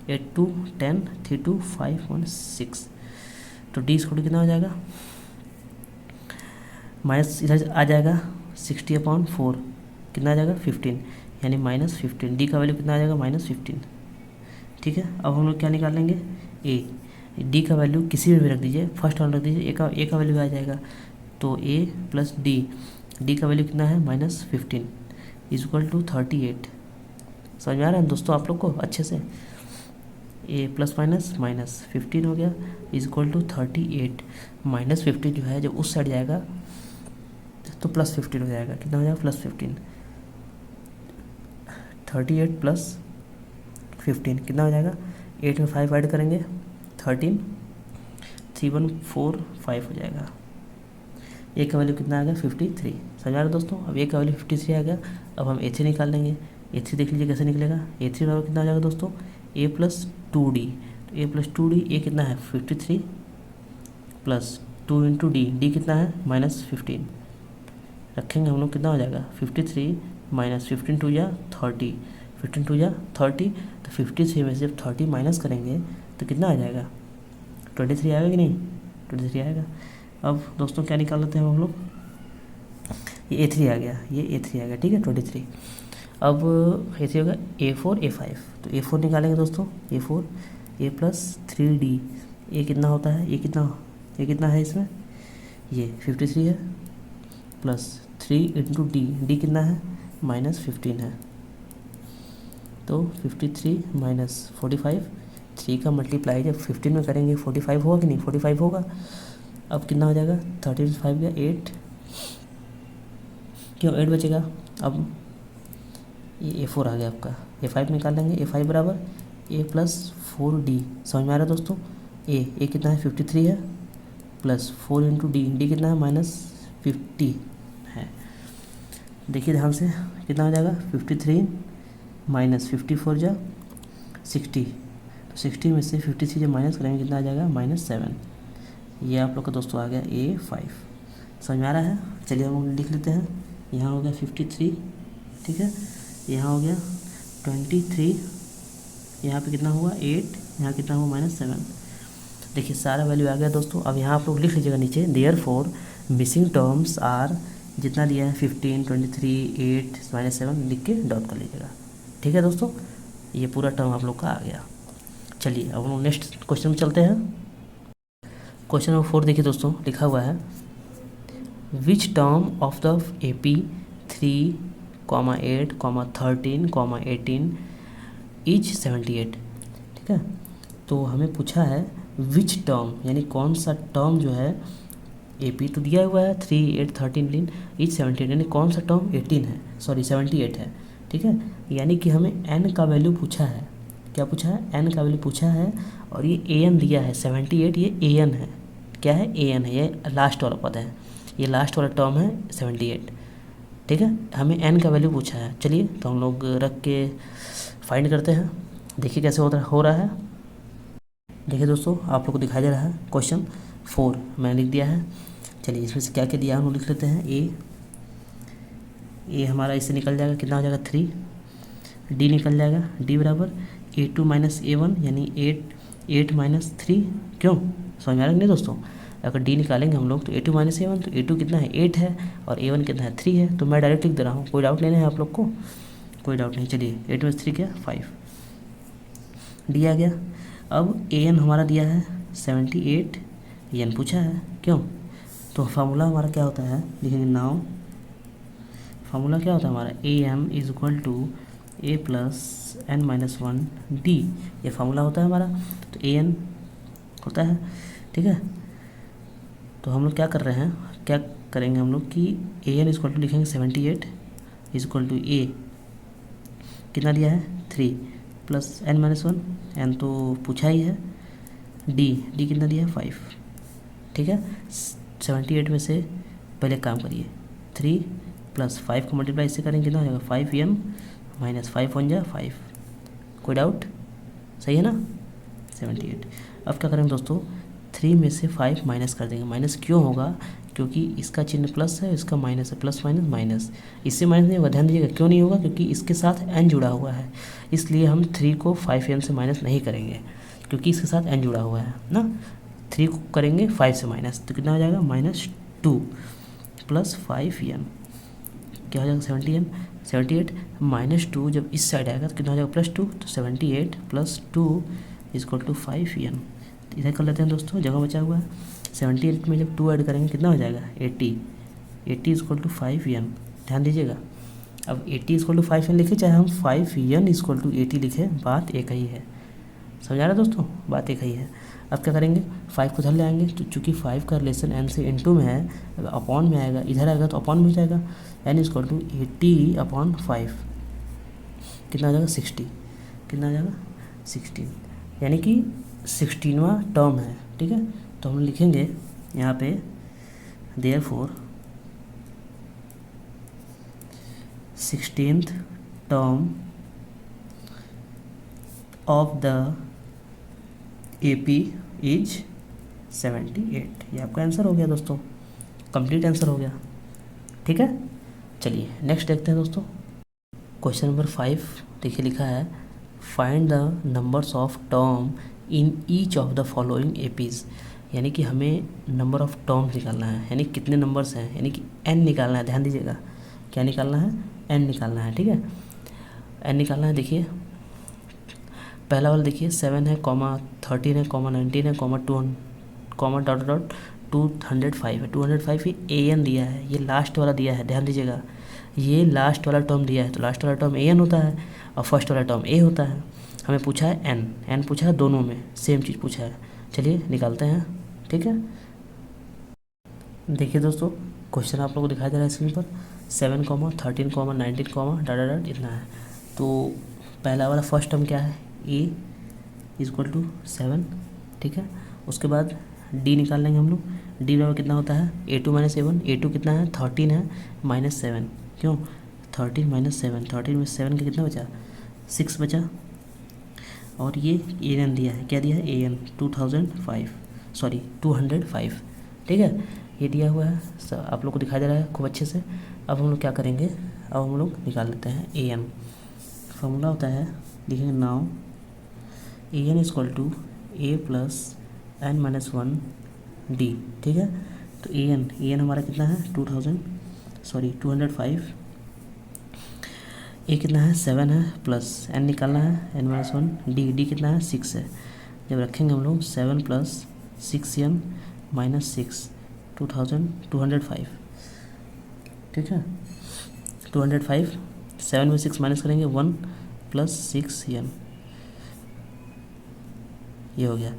8 2 10 3 2 5 1 6, तो d = कितना हो जाएगा, माइनस इधर आ जाएगा 60/4, कितना आ जाएगा 15, यानी -15। डी का वैल्यू कितना आ जाएगा -15। ठीक है, अब हम लोग क्या निकाल लेंगे, ए, डी का वैल्यू किसी में भी रख दीजिए, फर्स्ट वन रख दीजिए, ए का वैल्यू आ जाएगा, तो a + डी का वैल्यू कितना है -15 = 38। समझ में आ रहा है दोस्तों आप लोग को अच्छे से, a + -15 हो गया = 38, -15 जो है जब उस साइड जाएगा तो +15 हो जाएगा, कितना हो जाएगा +15, 38 + 15 कितना हो जाएगा, 8 में 5 ऐड करेंगे 13, 3 1 4 5 हो जाएगा। ए का वैल्यू कितना आ गया 53। समझ आ रहा है दोस्तों, अब ए का वैल्यू 53 आ गया। अब हम a3 निकाल लेंगे, a3 देख लीजिए कैसे निकलेगा, a3 बराबर कितना आ जाएगा दोस्तों, a+2d, तो a+2d, ए कितना है 53 प्लस 2 इंटू डी, डी कितना है -15, रखेंगे हम लोग, कितना हो जाएगा 53 -15 2 या 30, 15 2 या 30, तो 53 में से जब 30 माइनस करेंगे तो कितना आ जाएगा 23 आएगा कि नहीं, 23 आएगा। अब दोस्तों क्या निकाल लेते हैं हम लोग, ये a3 आ गया, ये a3 आ गया। ठीक है 23, अब a3 होगा a4 a5, तो a4 निकालेंगे दोस्तों, a4 a+3d, ये कितना होता है, ये कितना है इसमें, ये 53 है, प्लस 3 इंटू डी, डी कितना है -15 है, तो 53 - 45, 3 का मल्टीप्लाई जब 15 में करेंगे 45 होगा कि नहीं, 45 होगा। अब कितना हो जाएगा 13 × 5 गया 8, क्यों 8 बचेगा। अब ये a4 आ गया आपका, a5 निकाल लेंगे, a5 बराबर a+4d। समझ में आ रहा है दोस्तों, ए कितना है 53 है, प्लस 4 इंटू डी, डी कितना है -50 है। देखिए ध्यान से, कितना हो जाएगा 53 -54 जा 60, तो 60 में से 53 जब माइनस करेंगे कितना आ जाएगा -7। ये आप लोग का दोस्तों आ गया a5। समझ में आ रहा है, चलिए हम लिख लेते हैं। यहाँ हो गया 53, ठीक है, यहाँ हो गया 23, यहाँ पे कितना हुआ 8, यहाँ कितना हुआ -7। देखिए सारा वैल्यू आ गया दोस्तों। अब यहाँ आप लोग लिख लीजिएगा नीचे, देयरफॉर मिसिंग टर्म्स आर, जितना दिया है 15, 23, 8, -7 लिख के डॉट कर लीजिएगा। ठीक है दोस्तों, ये पूरा टर्म आप लोग का आ गया। चलिए अब हम नेक्स्ट क्वेश्चन में चलते हैं। क्वेश्चन नंबर 4 देखिए दोस्तों, लिखा हुआ है which term of the AP 3, 8, 13, 18 is 78। ठीक है, तो हमें पूछा है विच टर्म, यानी कौन सा टर्म जो है, AP तो दिया हुआ है 3, 8, 13 इज 78, यानी कौन सा टर्म 18 है, सॉरी 78 है। ठीक है, यानी कि हमें n का वैल्यू पूछा है। क्या पूछा है? n का वैल्यू पूछा है, और ये an दिया है 78, ये an है। क्या है? an है, ये लास्ट वाला पद है, ये लास्ट वाला टर्म है 78। ठीक है, हमें n का वैल्यू पूछा है। चलिए तो हम लोग रख के फाइंड करते हैं, देखिए कैसे हो रहा है। देखिए दोस्तों, आप लोग को दिखाई दे रहा है क्वेश्चन 4 मैंने लिख दिया है। चलिए इसमें से क्या क्या दिया हम लोग लिख लेते हैं। ए हमारा इससे निकल जाएगा, कितना हो जाएगा 3। डी निकल जाएगा, डी बराबर A2 माइनस A1, यानी 8 माइनस 3। क्यों, समझ में आ रहा है नहीं दोस्तों? अगर डी निकालेंगे हम लोग तो A2 माइनस A1, तो A2 कितना है 8 है, और A1 कितना है 3 है। तो मैं डायरेक्ट लिख दे रहा हूँ, कोई डाउट लेना है आप लोग को? कोई डाउट नहीं। चलिए 8 माइनस 3 क्या, 5। डी आ गया। अब an हमारा दिया है 78, n पूछा है। क्यों, तो फार्मूला हमारा क्या होता है, लिखेंगे नाउ। फार्मूला क्या होता है हमारा, am is equal to a plus n minus 1 d, ये फार्मूला होता है हमारा। तो an होता है। ठीक है, तो हम लोग क्या कर रहे हैं, क्या करेंगे हम लोग कि an इज इक्वल टू लिखेंगे 78 इज इक्वल टू a कितना दिया है 3 प्लस n माइनस 1, n तो पूछा ही है। डी कितना दिया है 5। ठीक है, 78 में से पहले काम करिए, 3 प्लस 5 को मल्टीप्लाई इससे करेंगे, कितना हो जाएगा 5n माइनस 5 1 जा 5। कोई डाउट? सही है ना, 78। अब क्या करेंगे दोस्तों, 3 में से 5 माइनस कर देंगे। माइनस क्यों होगा, क्योंकि इसका चिन्ह प्लस है, इसका माइनस है, प्लस माइनस माइनस, इससे माइनस नहीं होगा। ध्यान दीजिएगा, क्यों नहीं होगा, क्योंकि इसके साथ n जुड़ा हुआ है, इसलिए हम 3 को 5n से माइनस नहीं करेंगे, क्योंकि इसके साथ n जुड़ा हुआ है ना। 3 को करेंगे 5 से माइनस, तो कितना हो जाएगा -2 प्लस 5n, क्या हो जाएगा 78 -2, जब इस साइड आएगा तो कितना हो जाएगा +2, तो 78 + 2 इक्वल टू 5n। इधर कर लेते हैं दोस्तों, जगह बचा हुआ है। 78 में जब 2 ऐड करेंगे कितना हो जाएगा 80 इक्वल टू 5n। ध्यान दीजिएगा, अब 80 इक्वल टू 5n लिखे, चाहे हम 5n इक्वल टू 80 लिखे, बात एक ही है। समझ आ रहा है दोस्तों, बात एक ही है। अब क्या करेंगे, 5 को उधर ले आएंगे, तो चूँकि 5 का रिलेशन n से इनटू में है, अपॉन में आएगा, इधर आएगा तो अपॉन में हो जाएगा, n इक्वल टू 80/5 कितना आ जाएगा 60। कितना आ जाएगा 16, यानी कि 16वां टर्म है। ठीक है, तो हम लिखेंगे यहाँ पे therefore 16th term of the AP is 78। ये आपका आंसर हो गया दोस्तों, कंप्लीट आंसर हो गया। ठीक है, चलिए नेक्स्ट देखते हैं दोस्तों। क्वेश्चन नंबर 5 देखिए, लिखा है find the numbers of term in each of the following APs, यानी कि हमें नंबर ऑफ टर्म्स निकालना है, यानी कितने नंबर्स हैं, यानी कि n निकालना है। ध्यान दीजिएगा, क्या निकालना है, n निकालना है। ठीक है, n निकालना है। देखिए पहला वाला देखिए 7 है, 13 है, 19 है, 205 है। 205 ये an दिया है, ये लास्ट वाला दिया है। ध्यान दीजिएगा, ये लास्ट वाला टर्म दिया है, तो लास्ट वाला टर्म an होता है और फर्स्ट वाला टर्म a होता है। हमें पूछा है n पूछा है, दोनों में सेम चीज़ पूछा है। चलिए निकालते हैं। ठीक है, देखिए दोस्तों, क्वेश्चन आप लोगों को दिखाई दे रहा है स्क्रीन पर, 7, 13, 19, डॉट इतना है। तो पहला वाला फर्स्ट टर्म क्या है, a इक्वल टू 7। ठीक है, उसके बाद d निकाल लेंगे हम लोग। d बराबर कितना होता है A2 माइनस A1। A2 कितना है 13 है, -7। क्यों 13 माइनस 7, 13 में 7 का कितना बचा 6 बचा। और ये an दिया है, क्या दिया है an 205। ठीक है, ये दिया हुआ है, आप लोग को दिखाई दे रहा है खूब अच्छे से। अब हम लोग क्या करेंगे, अब हम लोग निकाल लेते हैं an। फार्मूला होता है, लिखेंगे now an equal to a plus n minus 1 d। ठीक है, तो an हमारा कितना है 205, a कितना है 7 है, प्लस n निकालना है n माइनस 1 d कितना है 6 है। जब रखेंगे हम लोग 7 + 6n -6 2205, ठीक है। 205, 7 में 6 माइनस करेंगे 1 + 6n, ये हो गया।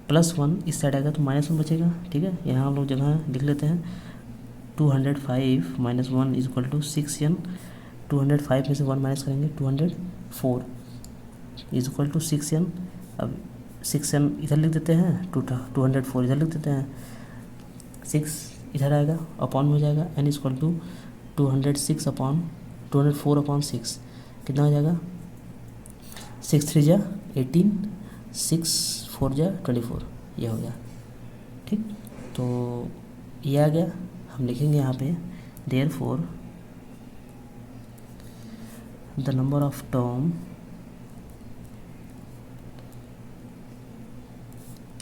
+1 इस साइड आएगा तो -1 बचेगा, ठीक है। यहाँ हम लोग जगह लिख लेते हैं 205 - 1 = 6n। 205 में से 1 माइनस करेंगे 204 = 6n। अब 6n इधर लिख देते हैं, 204 इधर लिख देते हैं, 6 इधर आएगा, अपॉन हो जाएगा, n = 204/6 कितना हो जाएगा, 6 3 जा 18, 6 4 जा 24, ये हो गया, ठीक। तो ये आ गया। हम लिखेंगे यहाँ पे therefore the number of term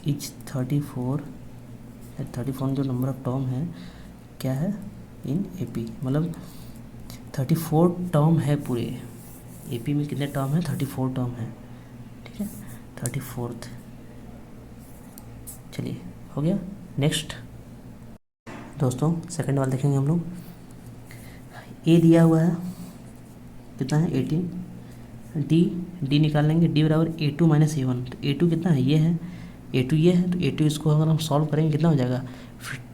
is 34। 34 जो नंबर ऑफ टर्म है क्या है इन AP, मतलब 34 टर्म है पूरे AP में। कितने टर्म है, 34 टर्म है, ठीक है, 34th। चलिए हो गया। नेक्स्ट दोस्तों सेकंड वाला देखेंगे हम लोग। A दिया हुआ है कितना है 18, D निकाल लेंगे, D बराबर A2 - A1। तो A2 कितना है, ये है, A2 ये है, तो A2 इसको अगर हम सॉल्व करेंगे कितना हो जाएगा,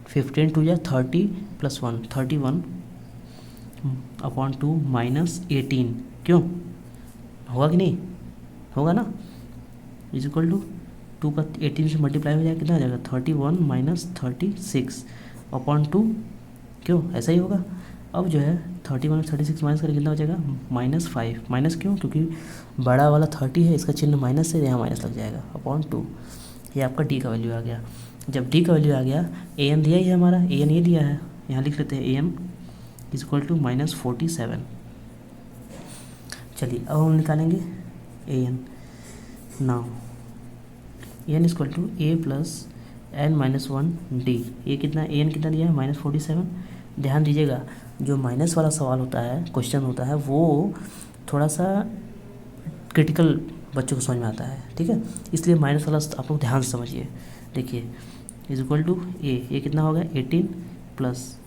15 2 जा 30 + 1 31/2 -18, क्यों होगा कि नहीं होगा ना, = 2 का 18 से मल्टीप्लाई हो जाएगा, कितना हो जाएगा 31 - 36/2, क्यों ऐसा ही होगा। अब जो है 31 - 36 माइनस करके कितना हो जाएगा -5, माइनस क्यों, क्योंकि बड़ा वाला 30 है, इसका चिन्ह माइनस से यहाँ माइनस लग जाएगा /2। ये आपका D का वैल्यू आ गया। जब D का वैल्यू आ गया, AN दिया ही है हमारा, AN ये दिया है, यहाँ लिख लेते हैं AN = -47। चलिए अब हम निकालेंगे AN। Now AN = A + n-1D। ये कितना, AN कितना दिया है -47। ध्यान दीजिएगा, जो माइनस वाला सवाल होता है, क्वेश्चन होता है, वो थोड़ा सा क्रिटिकल बच्चों को समझ में आता है, ठीक है, इसलिए माइनस वाला आप लोग ध्यान से समझिए। देखिए = A, ये कितना होगा 18 +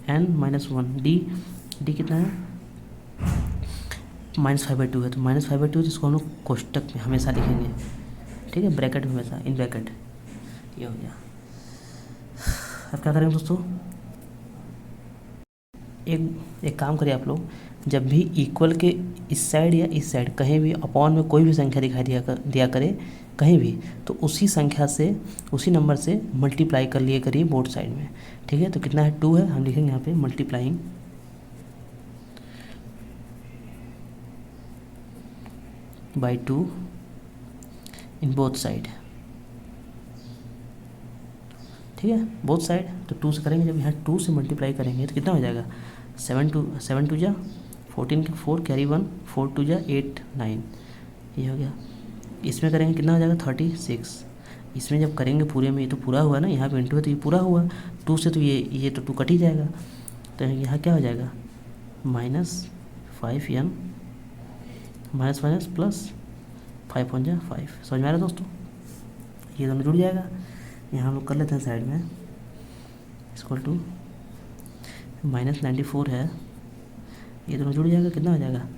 n-1 D कितना है -5/2 है, तो -5/2 जिसको हम लोग कोष्टक में हमेशा लिखेंगे, ठीक है, ब्रैकेट में हमेशा, इन ब्रैकेट, ये हो गया। अब क्या करेंगे दोस्तों, एक काम करिए आप लोग, जब भी इक्वल के इस साइड या इस साइड कहीं भी अपॉन में कोई भी संख्या दिखाई दिया करे कहीं भी, तो उसी संख्या से, उसी नंबर से मल्टीप्लाई कर लिए करिए बोथ साइड में, ठीक है। तो कितना है 2 है, हम लिखेंगे यहाँ पे multiplying by 2 in both side, ठीक है, बोथ साइड। तो 2 से करेंगे, जब यहाँ 2 से मल्टीप्लाई करेंगे तो कितना हो जाएगा 7 2 जा 14 के 4 कैरी 1 4 2 जा 8 9, ये हो गया। इसमें करेंगे कितना हो जाएगा 36। इसमें जब करेंगे पूरे में, ये तो पूरा हुआ ना, यहाँ पे इंटू है तो ये पूरा हुआ, 2 से तो ये तो 2 कट ही जाएगा, तो यहाँ क्या हो जाएगा -5n माइनस प्लस 5 1 जा 5। समझ में आ रहा है दोस्तों, ये दोनों जुड़ जाएगा। यहाँ हम लोग कर लेते हैं साइड में, = -94 है, ये दोनों जुड़ जाएगा, कितना हो जाएगा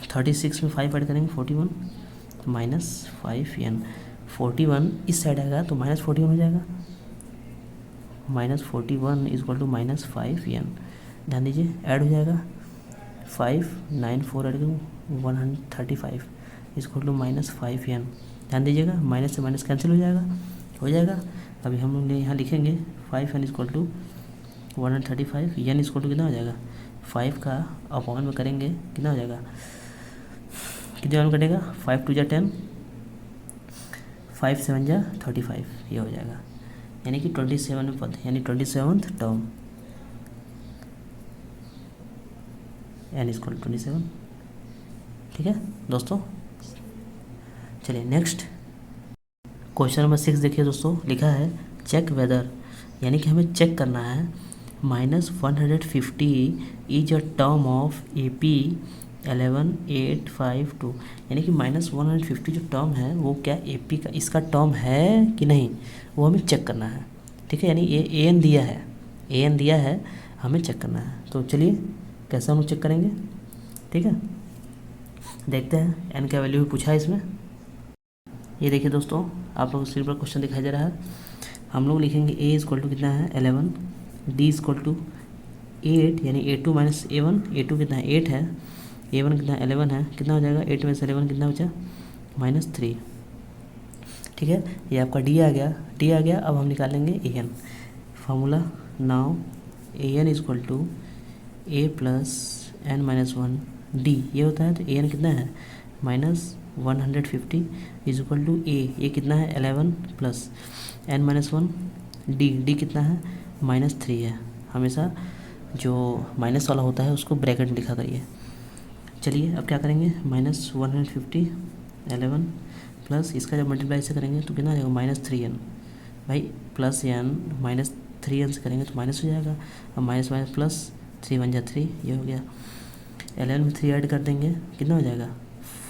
36 में 5 ऐड करेंगे 41 -5n। 41 इस साइड आएगा तो -41 हो जाएगा, -41 = -5n। ध्यान दीजिए ऐड हो जाएगा 5 9 4 ऐड करूँ 135 = -5n। ध्यान दीजिएगा, माइनस से माइनस कैंसिल हो जाएगा। अभी हम लोग यहाँ लिखेंगे 5n = 135, n = कितना हो जाएगा 5 का अपॉन में करेंगे कितना हो जाएगा, कितने में कटेगा 5 2 जा 10 5 7 जा 35, ये हो जाएगा, यानी कि 27 पद, यानी 27th टर्म, n = 27, ठीक है दोस्तों। चलिए नेक्स्ट क्वेश्चन नंबर 6 देखिए दोस्तों, लिखा है चेक वेदर, यानी कि हमें चेक करना है -150 is a term of AP 11,852 यानी कि -150 जो टर्म है वो क्या AP का इसका टर्म है कि नहीं, वो हमें चेक करना है। ठीक है, यानी ये AN दिया है, AN दिया है, हमें चेक करना है। तो चलिए कैसे हम चेक करेंगे। ठीक है, देखते हैं N का वैल्यू भी पूछा है इसमें। ये देखिए दोस्तों, आप लोग स्क्रीन पर क्वेश्चन दिखाई दे रहा है। हम लोग लिखेंगे A इक्वल टू कितना है 11, D इक्वल टू 8 यानी A2 माइनस A1, A2 कितना है 8 है, A1 कितना 11 है, कितना हो जाएगा 8 में से 11 कितना बचा -3। ठीक है, ये आपका D आ गया, D आ गया। अब हम निकालेंगे AN formula. Now AN equal to A plus N-1 D ये होता है। तो AN कितना है -150 इज इक्वल टू ये कितना है 11 प्लस N-1 D कितना है -3 है। हमेशा जो माइनस वाला होता है उसको ब्रैकेट में लिखा करिए। चलिए अब क्या करेंगे, -150 11 प्लस इसका जब मल्टीप्लाई से करेंगे तो कितना आ जाएगा -3n भाई, प्लस n -3n से करेंगे तो माइनस हो जाएगा। अब माइनस माइनस प्लस 3 1 3 ये हो गया। 11 में 3 ऐड कर देंगे कितना हो जाएगा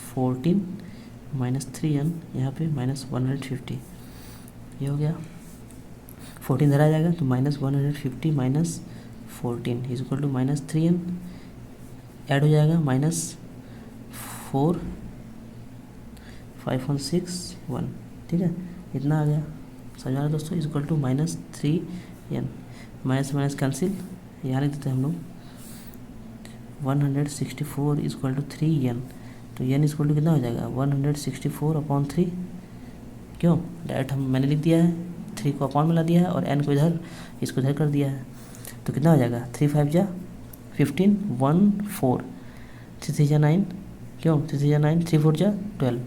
14 -3n यहाँ पे -150 ये हो गया। 14 धरा जाएगा तो -150 minus 14 is equal to -3n add हो जाएगा -4 5 1 6 1। ठीक है, इतना आ गया, समझ आ रहा है दोस्तों। Is equal to -3n minus minus cancel, यहाँ लिख देते हैं हम लोग 164 इज इक्वल टू 3n। तो n इज इक्वल टू कितना हो जाएगा 164/3। क्यों, डायरेक्ट मैंने लिख दिया है, 3 को अपॉन मिला दिया है और n को इधर इसको इधर कर दिया है। तो कितना हो जाएगा 3 5 जा 15 1 4 3 3 जा 9, क्यों 3 3 जा 9 3 4 जा 12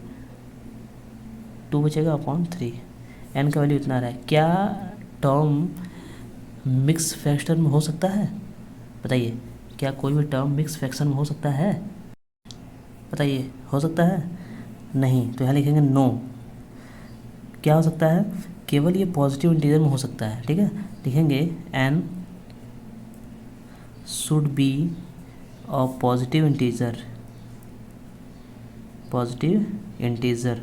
2 बचेगा (3). n का वैल्यू इतना आ रहा है। क्या टर्म मिक्स फ्रैक्शन में हो सकता है, बताइए, क्या कोई भी टर्म मिक्स फ्रैक्शन में हो सकता है, बताइए हो सकता है नहीं। तो यहाँ लिखेंगे नो। क्या हो सकता है, केवल ये पॉजिटिव इंटीजर में हो सकता है। ठीक है, लिखेंगे n should be a positive integer, positive integer.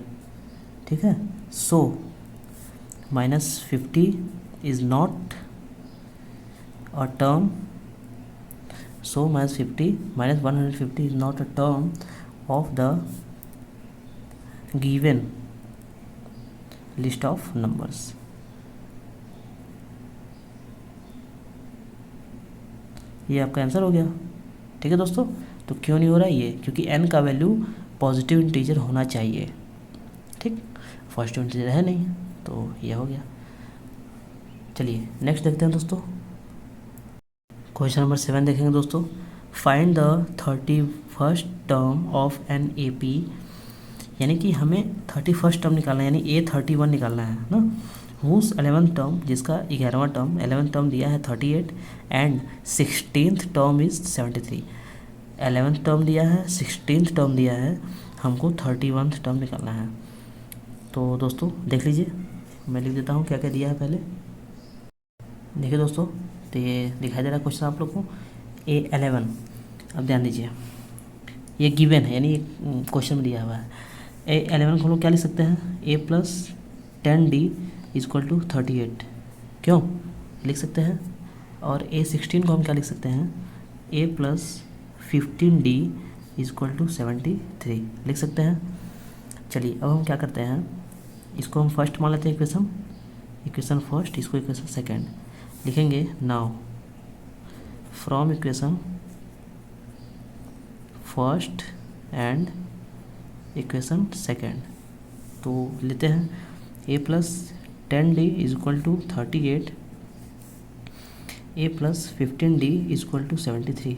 ठीक है, सो -50 is not a term, so -50 -150 is not a term of the given list of numbers। ये आपका आंसर हो गया। ठीक है दोस्तों, तो क्यों नहीं हो रहा है ये, क्योंकि n का वैल्यू पॉजिटिव इंटीजर होना चाहिए। ठीक, फर्स्ट इंटीजर है नहीं, तो ये हो गया। चलिए नेक्स्ट देखते हैं दोस्तों, क्वेश्चन नंबर 7 देखेंगे दोस्तों। Find the 31st term of an AP, यानी कि हमें 31st टर्म निकालना है, यानी A31 निकालना है ना। हुज 11th टर्म, जिसका 11वां टर्म 11th टर्म दिया है 38 and 16th term is 73। 11th term दिया है, 16th टर्म दिया है, हमको 31st टर्म निकालना है। तो दोस्तों देख लीजिए, मैं लिख देता हूँ क्या क्या दिया है पहले। देखिए दोस्तों, तो ये दिखाई दे रहा है क्वेश्चन आप लोग को A11। अब ध्यान दीजिए, ये गिवन है, यानी क्वेश्चन में दिया हुआ है। A11 को हम लोग क्या लिख सकते हैं, A plus 10D equal to 38, क्यों लिख सकते हैं। और A16 को हम क्या लिख सकते हैं, A plus 15D equal to 73 लिख सकते हैं। चलिए अब हम क्या करते हैं, इसको हम फर्स्ट मान लेते हैं इक्वेशन फर्स्ट, इसको इक्वेशन सेकेंड लिखेंगे। Now from equation first and equation second, तो लेते हैं A plus 10D is equal to 38, A plus 15D is equal to 73।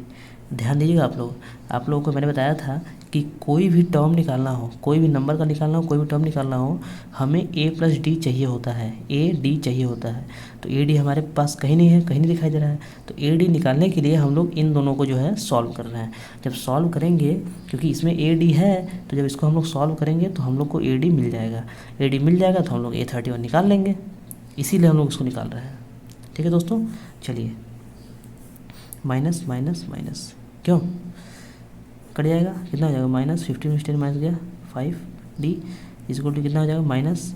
ध्यान दीजिएगा आप लोगों को मैंने बताया था कि कोई भी टर्म निकालना हो, कोई भी नंबर का निकालना हो, कोई भी टर्म निकालना हो, हमें A प्लस D चाहिए होता है, AD चाहिए होता है। तो AD हमारे पास कहीं नहीं है, कहीं नहीं दिखाई दे रहा है। तो AD निकालने के लिए हम लोग इन दोनों को जो है सॉल्व कर रहे हैं। जब सॉल्व करेंगे, क्योंकि इसमें AD है, तो जब इसको हम लोग सॉल्व करेंगे तो हम लोग को AD मिल जाएगा। AD मिल जाएगा तो हम लोग A31 निकाल लेंगे, इसीलिए हम लोग इसको निकाल रहे हैं। ठीक है दोस्तों, चलिए माइनस माइनस माइनस, क्यों कट जाएगा, कितना हो जाएगा माइनस 15 में 10 माइनस गया 5 डी इक्वल टू कितना हो जाएगा माइनस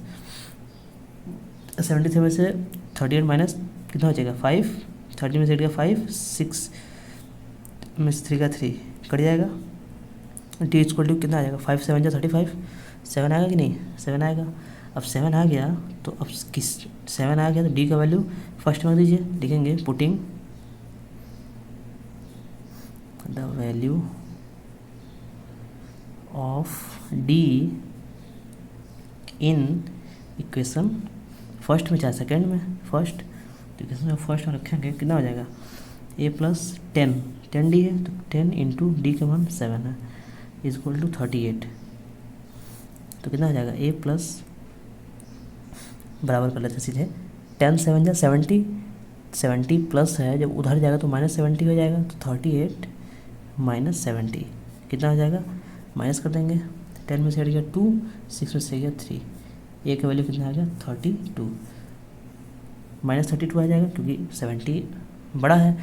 73 में से 38 माइनस कितना हो जाएगा 5, 30 में से 8 गया 5, 6 में से 3 का 3 कट जाएगा। डी इक्वल टू कितना आ जाएगा 5 7 जा 35, 7 आएगा कि नहीं, 7 आएगा। अब 7 आ गया तो अब किस 7 आ गया तो डी का वैल्यू फर्स्ट में दीजिए, लिखेंगे putting the value of D in equation first में चाहे सेकेंड में, फर्स्ट तो इक्वेशन में फर्स्ट में रखेंगे कितना हो जाएगा ए प्लस 10 डी है तो 10 इंटू डी का मान 7 है इक्वल टू 38, तो कितना हो जाएगा ए प्लस बराबर कर लेते सीधे 10 7 जा 70, 70 प्लस है जब उधर जाएगा तो माइनस 70 हो जाएगा तो 38 माइनस 70 कितना हो जाएगा, माइनस कर देंगे 10 में से हट गया 2, 6 में से गया 3, ए का वैल्यू कितना आ गया 32 माइनस 32 आ जाएगा क्योंकि 70 बड़ा है,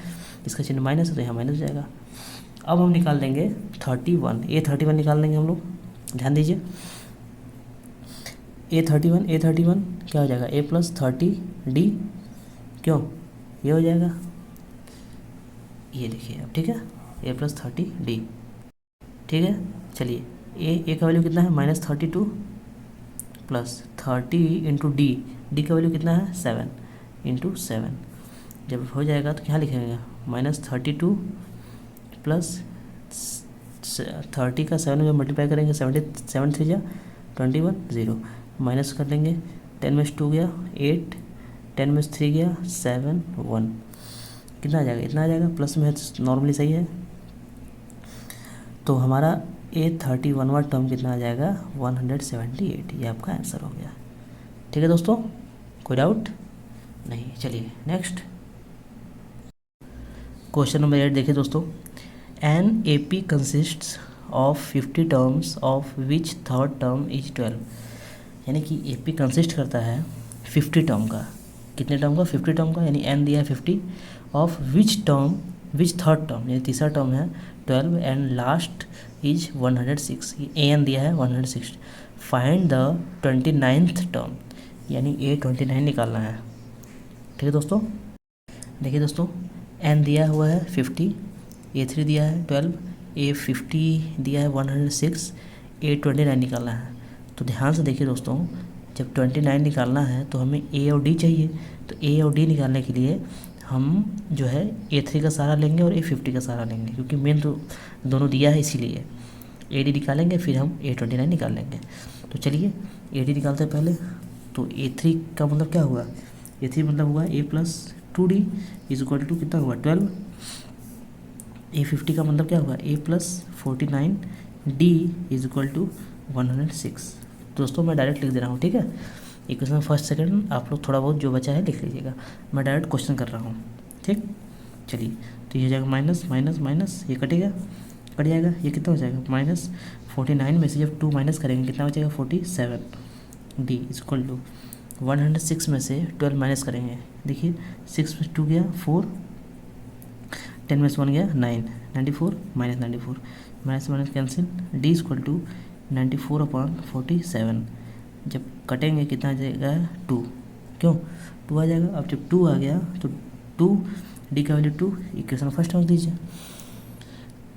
इसका चिन्ह माइनस है तो यहाँ माइनस जाएगा। अब हम निकाल देंगे 31, ए 31 निकाल देंगे हम लोग, ध्यान दीजिए ए 31 क्या हो जाएगा ए प्लस 30 डी, क्यों ये हो जाएगा, ये देखिए अब ठीक है ए प्लस 30 डी, ठीक है। चलिए ए का वैल्यू कितना है माइनस 32 प्लस 30 इंटू डी का वैल्यू कितना है 7 इंटू 7, जब हो जाएगा तो क्या लिखेंगे माइनस 32 प्लस 30 का 7 में जब मल्टीप्लाई करेंगे 7 3 जा 21 0 माइनस कर देंगे 10 में से 2 गया 8, 10 में से 3 गया 7 1 कितना आ जाएगा, इतना आ जाएगा, प्लस में है नॉर्मली सही है। तो हमारा ए 31वां टर्म कितना आ जाएगा 178, ये आपका आंसर हो गया। ठीक है दोस्तों, कोई डाउट नहीं। चलिए नेक्स्ट क्वेश्चन नंबर 8 देखिए दोस्तों, an A P consists of 50 terms of which third term is 12, यानी कि ए पी कंसिस्ट करता है 50 टर्म का, कितने टर्म का 50 टर्म का, यानी एन दिया है 50 ऑफ विच थर्ड टर्म यानी तीसरा टर्म है 12 and last is 106, a n दिया है 106, फाइंड द 29th टर्म, यानी ए 29 निकालना है। ठीक है दोस्तों, देखिए दोस्तों एन दिया हुआ है 50, ए 3 दिया है 12, ए 50 दिया है 106, ए 29 निकालना है। तो ध्यान से देखिए दोस्तों, जब 29 निकालना है तो हमें ए और डी चाहिए, तो ए और डी निकालने के लिए हम जो है A3 का सहारा लेंगे और A50 का सहारा लेंगे, क्योंकि मेन तो दोनों दिया है इसीलिए AD निकालेंगे, फिर हम A29 निकाल लेंगे। तो चलिए AD निकालते हैं पहले। तो A3 का मतलब क्या हुआ, A3 मतलब हुआ A plus 2D is equal to कितना हुआ 12, A50 का मतलब क्या हुआ A plus 49D is equal to 106। दोस्तों मैं डायरेक्ट लिख दे रहा हूँ, ठीक है, इक्वेशन फर्स्ट सेकंड आप लोग थोड़ा बहुत जो बचा है लिख लीजिएगा, मैं डायरेक्ट क्वेश्चन कर रहा हूँ। ठीक, चलिए तो ये हो जाएगा माइनस माइनस माइनस, ये कटेगा, कट जाएगा, ये कितना हो जाएगा माइनस 49 में से जब 2 माइनस करेंगे कितना हो जाएगा 47 डी इज इक्वल टू 106 में से 12 माइनस करेंगे, देखिए 6 में 2 गया 4, 10 में से 1 गया 9, 94 minus 94 minus minus cancel, d is equal to 94/47, जब कटेंगे कितना आ जाएगा 2, क्यों 2 आ जाएगा। अब जब 2 आ गया तो 2 डी का वैल्यू 2, इक्वेशन फर्स्ट रख दीजिए।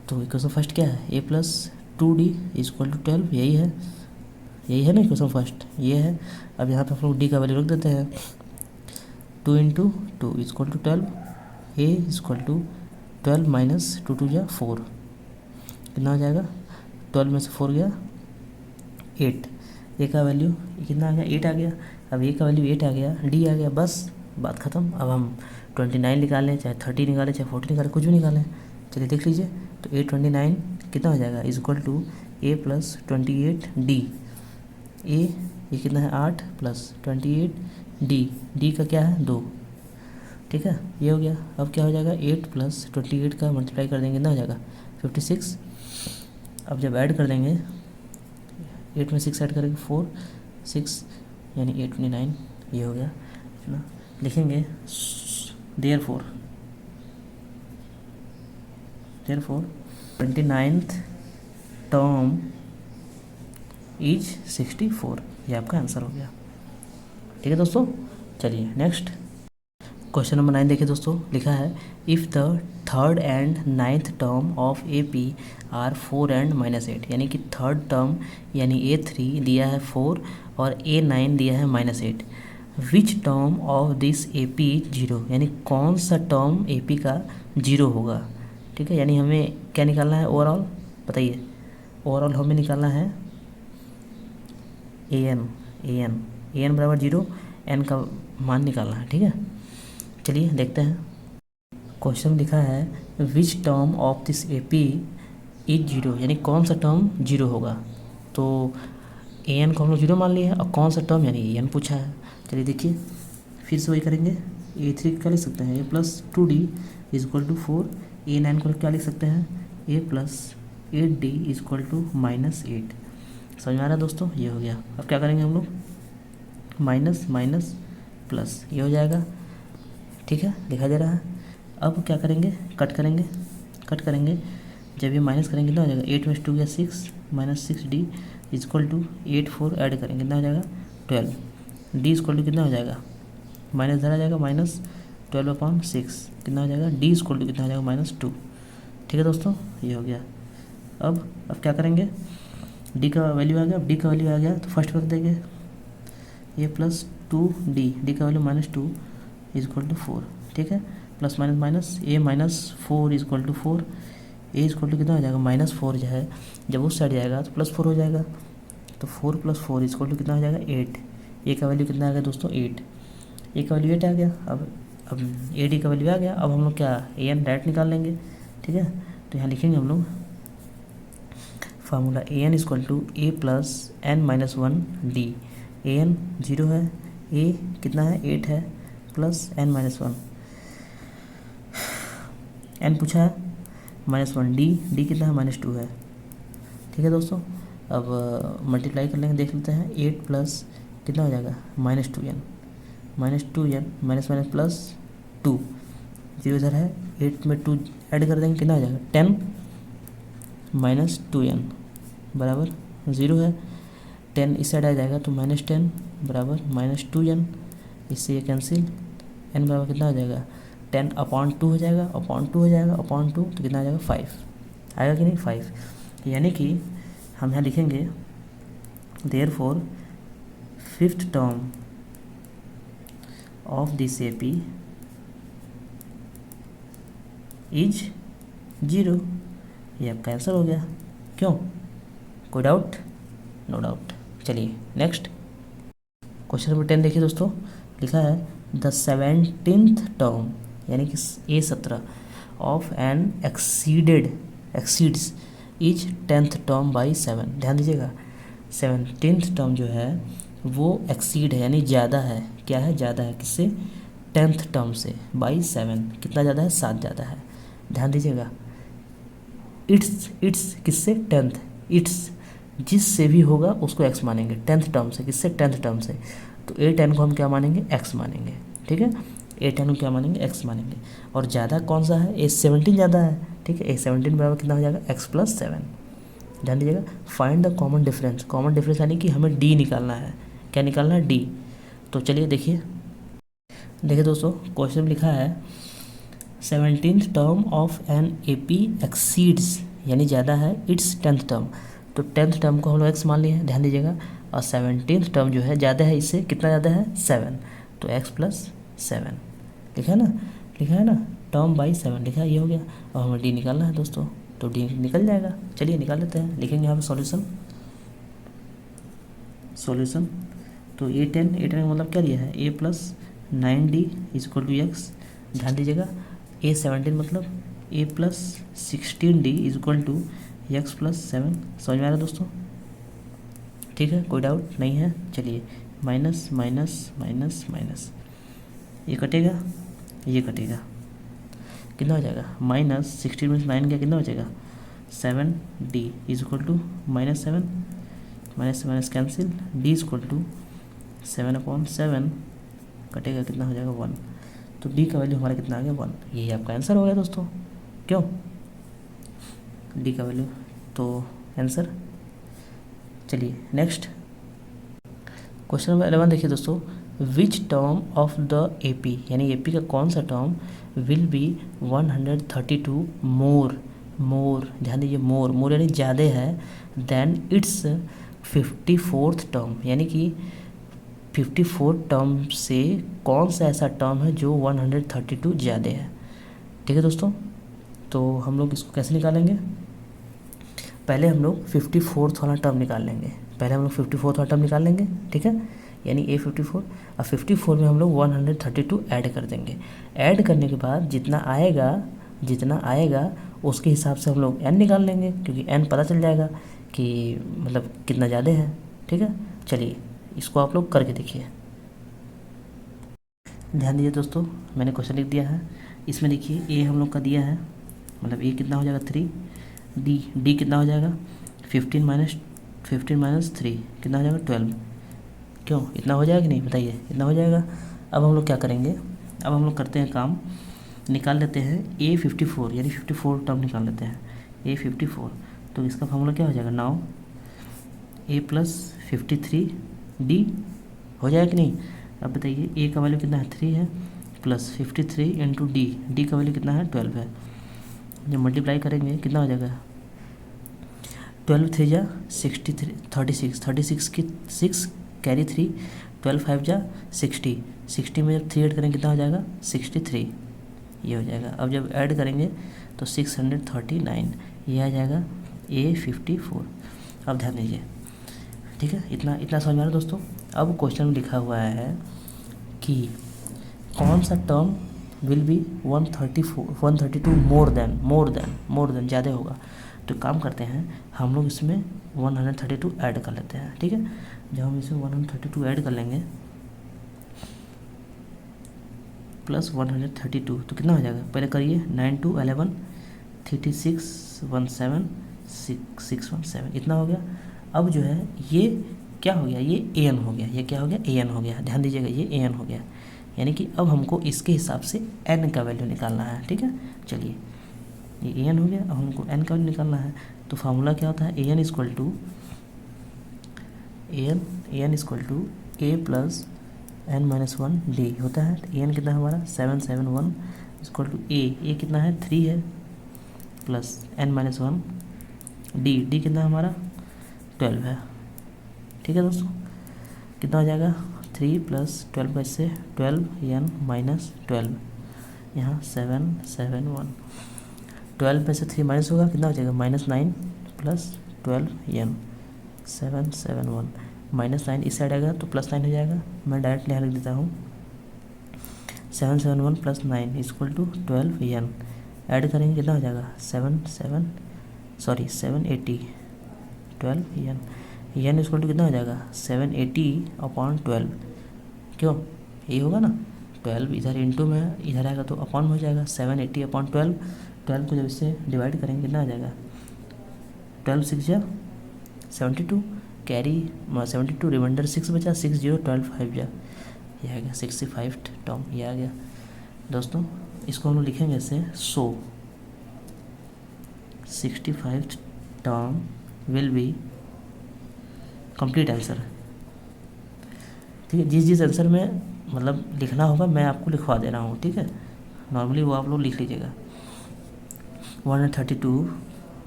तो इक्वेशन फर्स्ट क्या है A plus 2D is equal to 12, यही है ना इक्वेशन फर्स्ट, ये है। अब यहाँ पे हम लोग डी का वैल्यू रख देते हैं, 2 into 2 is equal to 12, a is equal to 12 minus 2 2 जा 4, कितना हो जाएगा 12 में से 4 गया 8, ए का वैल्यू कितना आ गया 8 आ गया। अब ए का वैल्यू 8 आ गया, डी आ गया, बस बात ख़त्म। अब हम 29 निकालें, चाहे 30 निकालें, चाहे 40 निकालें, कुछ भी निकालें। चलिए देख लीजिए, तो A29 कितना हो जाएगा is equal to A plus 28D, a ये कितना है 8 प्लस 28D, डी का क्या है 2, ठीक है, ये हो गया। अब क्या हो जाएगा 8 प्लस 28 का मल्टीप्लाई कर देंगे कितना हो जाएगा 56। अब जब ऐड कर देंगे 8 में 6 ऐड करेंगे 4 6 यानी 829, ये हो गया ना। लिखेंगे देयरफॉर 29th टर्म इज 64। ये आपका आंसर हो गया। ठीक है दोस्तों, चलिए नेक्स्ट क्वेश्चन नंबर 9 देखिए दोस्तों, लिखा है if the third and ninth term of A P R 4 and -8, यानी कि थर्ड टर्म यानी A3 दिया है 4 और A9 दिया है -8, which term of this A P 0, यानी कौन सा टर्म ए पी का 0 होगा। ठीक है, यानी हमें क्या निकालना है ओवरऑल, बताइए। ओवरऑल हमें निकालना है an बराबर 0, n का मान निकालना है। ठीक है, चलिए देखते हैं। क्वेश्चन लिखा है which term of this A P is 0, यानी कौन सा टर्म 0 होगा। तो an को हम लोग 0 मान लिए हैं और कौन सा टर्म यानी an पूछा है। चलिए देखिए, फिर से वही करेंगे। A3 क्या लिख सकते हैं, a + 2d = 4। A9 को क्या लिख सकते हैं, a + 8d = -8। समझ में आ रहा है दोस्तों, ये हो गया। अब क्या करेंगे हम लोग, माइनस माइनस प्लस, ये हो जाएगा। ठीक है, दिखाई दे रहा है। अब क्या करेंगे, कट करेंगे। जब ये माइनस करेंगे कितना हो जाएगा, 8 में 2 गया 6, -6d = 8 4 ऐड करेंगे कितना हो जाएगा 12। d = कितना हो जाएगा, माइनस धरा जाएगा -12/6 कितना हो जाएगा, d = कितना हो जाएगा -2। ठीक है दोस्तों, ये हो गया। अब क्या करेंगे, d का वैल्यू आ गया। अब d का वैल्यू आ गया तो फर्स्ट रख देंगे a + 2d, d का वैल्यू -2 = 4। ठीक है, plus minus minus a -4 = 4, a = कितना हो जाएगा -4 जो है, जब उस साइड जाएगा तो +4 हो जाएगा। तो 4 + 4 = कितना हो जाएगा 8। a का वैल्यू कितना आ गया दोस्तों 8, a का वैल्यू 8 आ गया। अब ad का वैल्यू आ गया। अब हम लोग क्या an डायरेक्ट निकाल लेंगे। ठीक है, तो यहाँ लिखेंगे हम लोग formula an = a + n-1d। an 0 है, a कितना है 8 है, प्लस n-1, n पूछा है -1, d कितना है -2 है। ठीक है दोस्तों, अब मल्टीप्लाई कर लेंगे, देख लेते हैं। 8 प्लस कितना हो जाएगा -2n, माइनस प्लस 2, 0 इधर है, 8 में 2 ऐड कर देंगे कितना हो जाएगा 10 -2n बराबर 0 है। 10 इस साइड आ जाएगा तो -10 बराबर -2n, इससे ये कैंसिल, n बराबर कितना हो जाएगा 10/2 हो जाएगा, अपॉन 2 तो कितना आ जाएगा 5 आएगा कि नहीं 5। यानी कि हम यहाँ लिखेंगे therefore fifth term of this A P is 0। ये आपका आंसर हो गया। क्यों, कोई डाउट? No doubt. चलिए नेक्स्ट क्वेश्चन नंबर 10 देखिए दोस्तों, लिखा है द 17th टर्म यानी कि A17 of an exceeds is 10th term by 7। ध्यान दीजिएगा, 17th टर्म जो है वो एक्सीड है यानी ज़्यादा है। क्या है, ज़्यादा है किससे, 10th टर्म से बाई 7। कितना ज़्यादा है, 7 ज़्यादा है। ध्यान दीजिएगा, इट्स किससे 10th, इट्स जिससे भी होगा उसको x मानेंगे। 10th टर्म से, किससे 10th टर्म से, तो A10 को हम क्या मानेंगे x मानेंगे। ठीक है, A10 को क्या मानेंगे x मानेंगे। और ज़्यादा कौन सा है, A17 ज़्यादा है। ठीक है, A17 बराबर कितना हो जाएगा x + 7। ध्यान दीजिएगा, find the common difference. Common difference यानी कि हमें d निकालना है। क्या निकालना है, d। तो चलिए देखिए दोस्तों, क्वेश्चन में लिखा है 17th term of an A P exceeds यानी ज़्यादा है इट्स 10th टर्म। तो 10th टर्म को हम लोग x मान लिए हैं, ध्यान दीजिएगा। और 17th टर्म जो है ज़्यादा है, इससे कितना ज़्यादा है 7, तो x + 7 लिखा है ना, टर्म बाई 7 लिखा है, ये हो गया। और हमें d निकालना है दोस्तों, तो d निकल जाएगा। चलिए निकाल लेते हैं, लिखेंगे यहाँ पे सॉल्यूशन। तो A10 का मतलब क्या लिया है, a + 9d = x। ध्यान दीजिएगा, A17 मतलब a + 16d = x + 7। समझ में आ रहा है दोस्तों? ठीक है, कोई डाउट नहीं है। चलिए माइनस माइनस माइनस माइनस, ये कटेगा, ये कटेगा, कितना हो जाएगा -16 में 9 का कितना हो जाएगा 7d = -7, माइनस से माइनस कैंसिल, d = 7/7 कटेगा, कितना हो जाएगा 1। तो d का वैल्यू हमारा कितना आ गया 1। यही आपका आंसर हो गया दोस्तों। क्यों, d का वैल्यू तो आंसर। चलिए नेक्स्ट क्वेश्चन नंबर 11 देखिए दोस्तों, which term of the AP, यानी एपी का कौन सा टर्म विल बी 132 मोर, मोर ध्यान दीजिए, मोर, मोर यानी ज़्यादा है, देन इट्स 54th टर्म, यानी कि 54 टर्म से कौन सा ऐसा टर्म है जो 132 ज़्यादा है। ठीक है दोस्तों, तो हम लोग इसको कैसे निकालेंगे, पहले हम लोग 54th वाला टर्म निकाल लेंगे, पहले हम लोग 54th वाला टर्म निकाल लेंगे, ठीक है, यानी A54, और 54 में हम लोग 132 ऐड कर देंगे। ऐड करने के बाद जितना आएगा उसके हिसाब से हम लोग n निकाल लेंगे, क्योंकि n पता चल जाएगा कि मतलब कितना ज़्यादा है। ठीक है, चलिए इसको आप लोग करके देखिए। ध्यान दीजिए दोस्तों, मैंने क्वेश्चन लिख दिया है, इसमें देखिए A हम लोग का दिया है, मतलब A कितना हो जाएगा 3, D कितना हो जाएगा 15 माइनस 3 कितना हो जाएगा 12, क्यों इतना हो जाएगा कि नहीं बताइए, इतना हो जाएगा। अब हम लोग क्या करेंगे, अब हम लोग करते हैं काम, निकाल लेते हैं A54, यानी 54 टर्म निकाल लेते हैं A54, तो इसका फॉर्मूला क्या हो जाएगा, नाउ A प्लस 53D हो जाएगा कि नहीं। अब बताइए A का वैल्यू कितना है 3 है, प्लस 53 इंटू D का वैल्यू कितना है 12 है, जब मल्टीप्लाई करेंगे कितना हो जाएगा 12 3 जा 63, 36 की 6 कैरी 3, 12 5 जा 60 में जब 3 ऐड करेंगे कितना हो जाएगा 63, ये हो जाएगा। अब जब ऐड करेंगे तो 639, ये आ जाएगा A54। अब ध्यान दीजिए, ठीक है, इतना समझ में आ रहा है दोस्तों। अब क्वेश्चन में लिखा हुआ है कि कौन सा term will be 132 more than ज़्यादा होगा, तो काम करते हैं हम लोग इसमें 132 ऐड कर लेते हैं। ठीक है, जब हम इसमें 132 ऐड कर लेंगे प्लस 132 तो कितना हो जाएगा, पहले करिए 9 2 11 36 17 617, इतना हो गया। अब जो है ये क्या हो गया, ये an हो गया, ये क्या हो गया an हो गया, ध्यान दीजिएगा ये an हो गया, यानी कि अब हमको इसके हिसाब से n का वैल्यू निकालना है। ठीक है, चलिए ये an हो गया, अब हमको n का वैल्यू निकालना है, तो फार्मूला क्या होता है an equal to a plus n minus 1 d होता है। an कितना है हमारा 771 इक्वल टू a कितना है 3 है, प्लस n माइनस 1 d कितना है हमारा 12 है। ठीक है दोस्तों, कितना हो जाएगा 3 प्लस 12 कैसे 12n माइनस 12, यहाँ 771, 12 में से 3 माइनस होगा कितना हो जाएगा -9 प्लस 12n 771 -9 इस साइड आएगा तो +9 हो जाएगा, मैं डायरेक्ट यहाँ लिख देता हूँ 771 plus 9 equal to 12n, add करेंगे कितना हो जाएगा 780 12n, n इक्वल टू कितना हो जाएगा 780/12, क्यों ये होगा ना 12 इधर इंटू में इधर आएगा तो अपॉन हो जाएगा 780/12, 12 को जब इससे डिवाइड करेंगे कितना आ जाएगा 12 6 जा 72, कैरी 72 रिमाइंडर 6 बचा 6 0 12 5 जा, ये आ गया 65 टर्म, ये आ गया दोस्तों। इसको हम लोग लिखेंगे ऐसे, सो 65 term will be complete answer. ठीक है, जिस आंसर में मतलब लिखना होगा मैं आपको लिखवा दे रहा हूँ, ठीक है, नॉर्मली वो आप लोग लिख लीजिएगा 132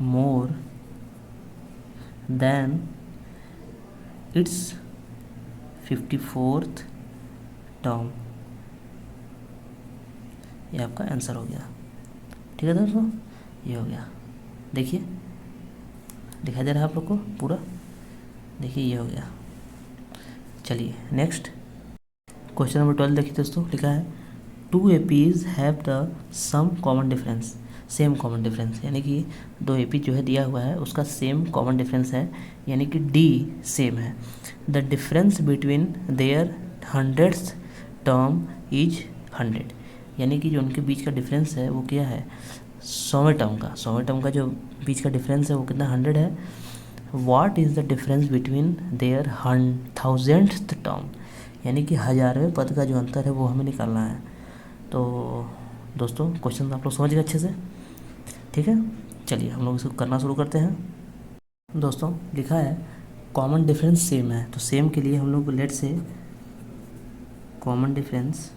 more than it's 54th term, ये आपका आंसर हो गया। ठीक है दोस्तों, ये हो गया, देखिए दिखाई दे रहा है आप लोग को पूरा, देखिए ये हो गया। चलिए नेक्स्ट क्वेश्चन नंबर 12 देखिए दोस्तों, लिखा है 2 APs have the same common difference, same common difference, यानी कि 2 AP जो है दिया हुआ है उसका सेम कॉमन डिफरेंस है, यानी कि D सेम है। The difference between their 100th term is 100, यानी कि जो उनके बीच का डिफरेंस है वो क्या है 100वें टर्म का जो बीच का डिफरेंस है वो कितना 100 है। What is the difference between their 1000th term, यानी कि 1000वें पद का जो अंतर है वो हमें निकालना है। तो दोस्तों क्वेश्चन आप लोग समझ गए अच्छे से, ठीक है, चलिए हम लोग इसको करना शुरू करते हैं। दोस्तों लिखा है कॉमन डिफरेंस सेम है, तो सेम के लिए हम लोग लेट से कॉमन डिफरेंस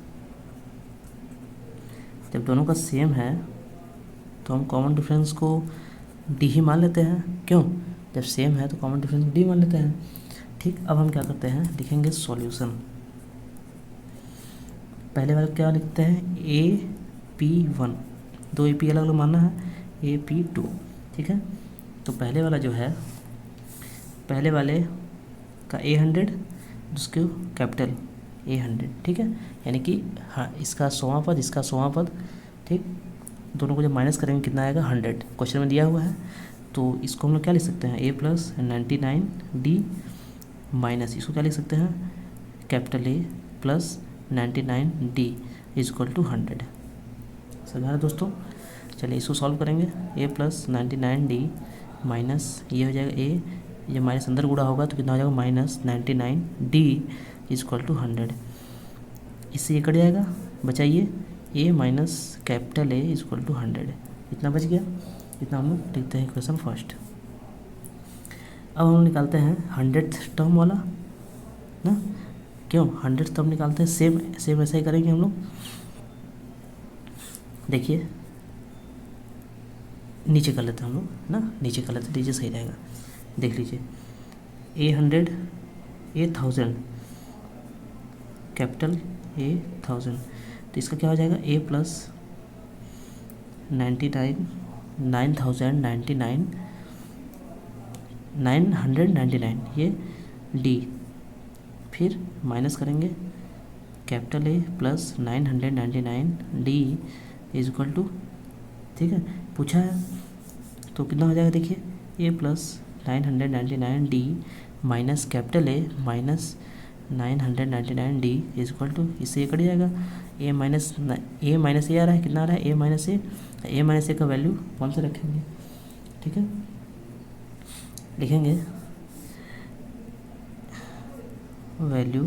जब दोनों का सेम है तो हम कॉमन डिफरेंस को डी ही मान लेते हैं। क्यों? जब सेम है तो कॉमन डिफरेंस को डी मान लेते हैं। ठीक, अब हम क्या करते हैं, लिखेंगे सॉल्यूशन। पहले वाला क्या लिखते हैं, AP1, दो AP अलग अलग मानना है, AP2। ठीक है, तो पहले वाला जो है, पहले वाले का A100, जिसको कैपिटल A100। ठीक है, यानी कि हाँ, इसका 100वां पद, इसका 100वां पद। ठीक, दोनों को जब माइनस करेंगे कितना आएगा, 100 क्वेश्चन में दिया हुआ है। तो इसको हम लोग क्या लिख सकते हैं, A+99D माइनस इसको क्या लिख सकते हैं, कैपिटल A+99D इजक्वल टू 100। समझा रहे दोस्तों? चलिए इसको सॉल्व करेंगे। A+99D माइनस ये हो जाएगा A, ये माइनस अंदर गुणा होगा तो कितना हो जाएगा, -99D इजक्वल टू 100। इससे ये कट जाएगा, बचाइए A minus capital A is equal to 100। इतना बच गया, इतना हम लोग लिखते हैं इक्वेशन फर्स्ट। अब हम निकालते हैं 100th टर्म वाला ना। क्यों 100th टर्म निकालते हैं, सेम सेम ऐसा ही करेंगे हम लोग। देखिए नीचे कर लेते हैं हम लोग ना, नीचे कर लेते हैं, नीचे सही रहेगा। देख लीजिए A100 A1000 कैपिटल A1000, तो इसका क्या हो जाएगा, A+99 9099 999 ये D, फिर माइनस करेंगे capital A+999D is equal to, ठीक है पूछा है तो कितना हो जाएगा, देखिए A+999D minus capital A minus 999D is equal to, इससे ये कट जाएगा, A माइनस A आ रहा है, कितना आ रहा है, A माइनस ए का वैल्यू 1 से रखेंगे। ठीक है, लिखेंगे वैल्यू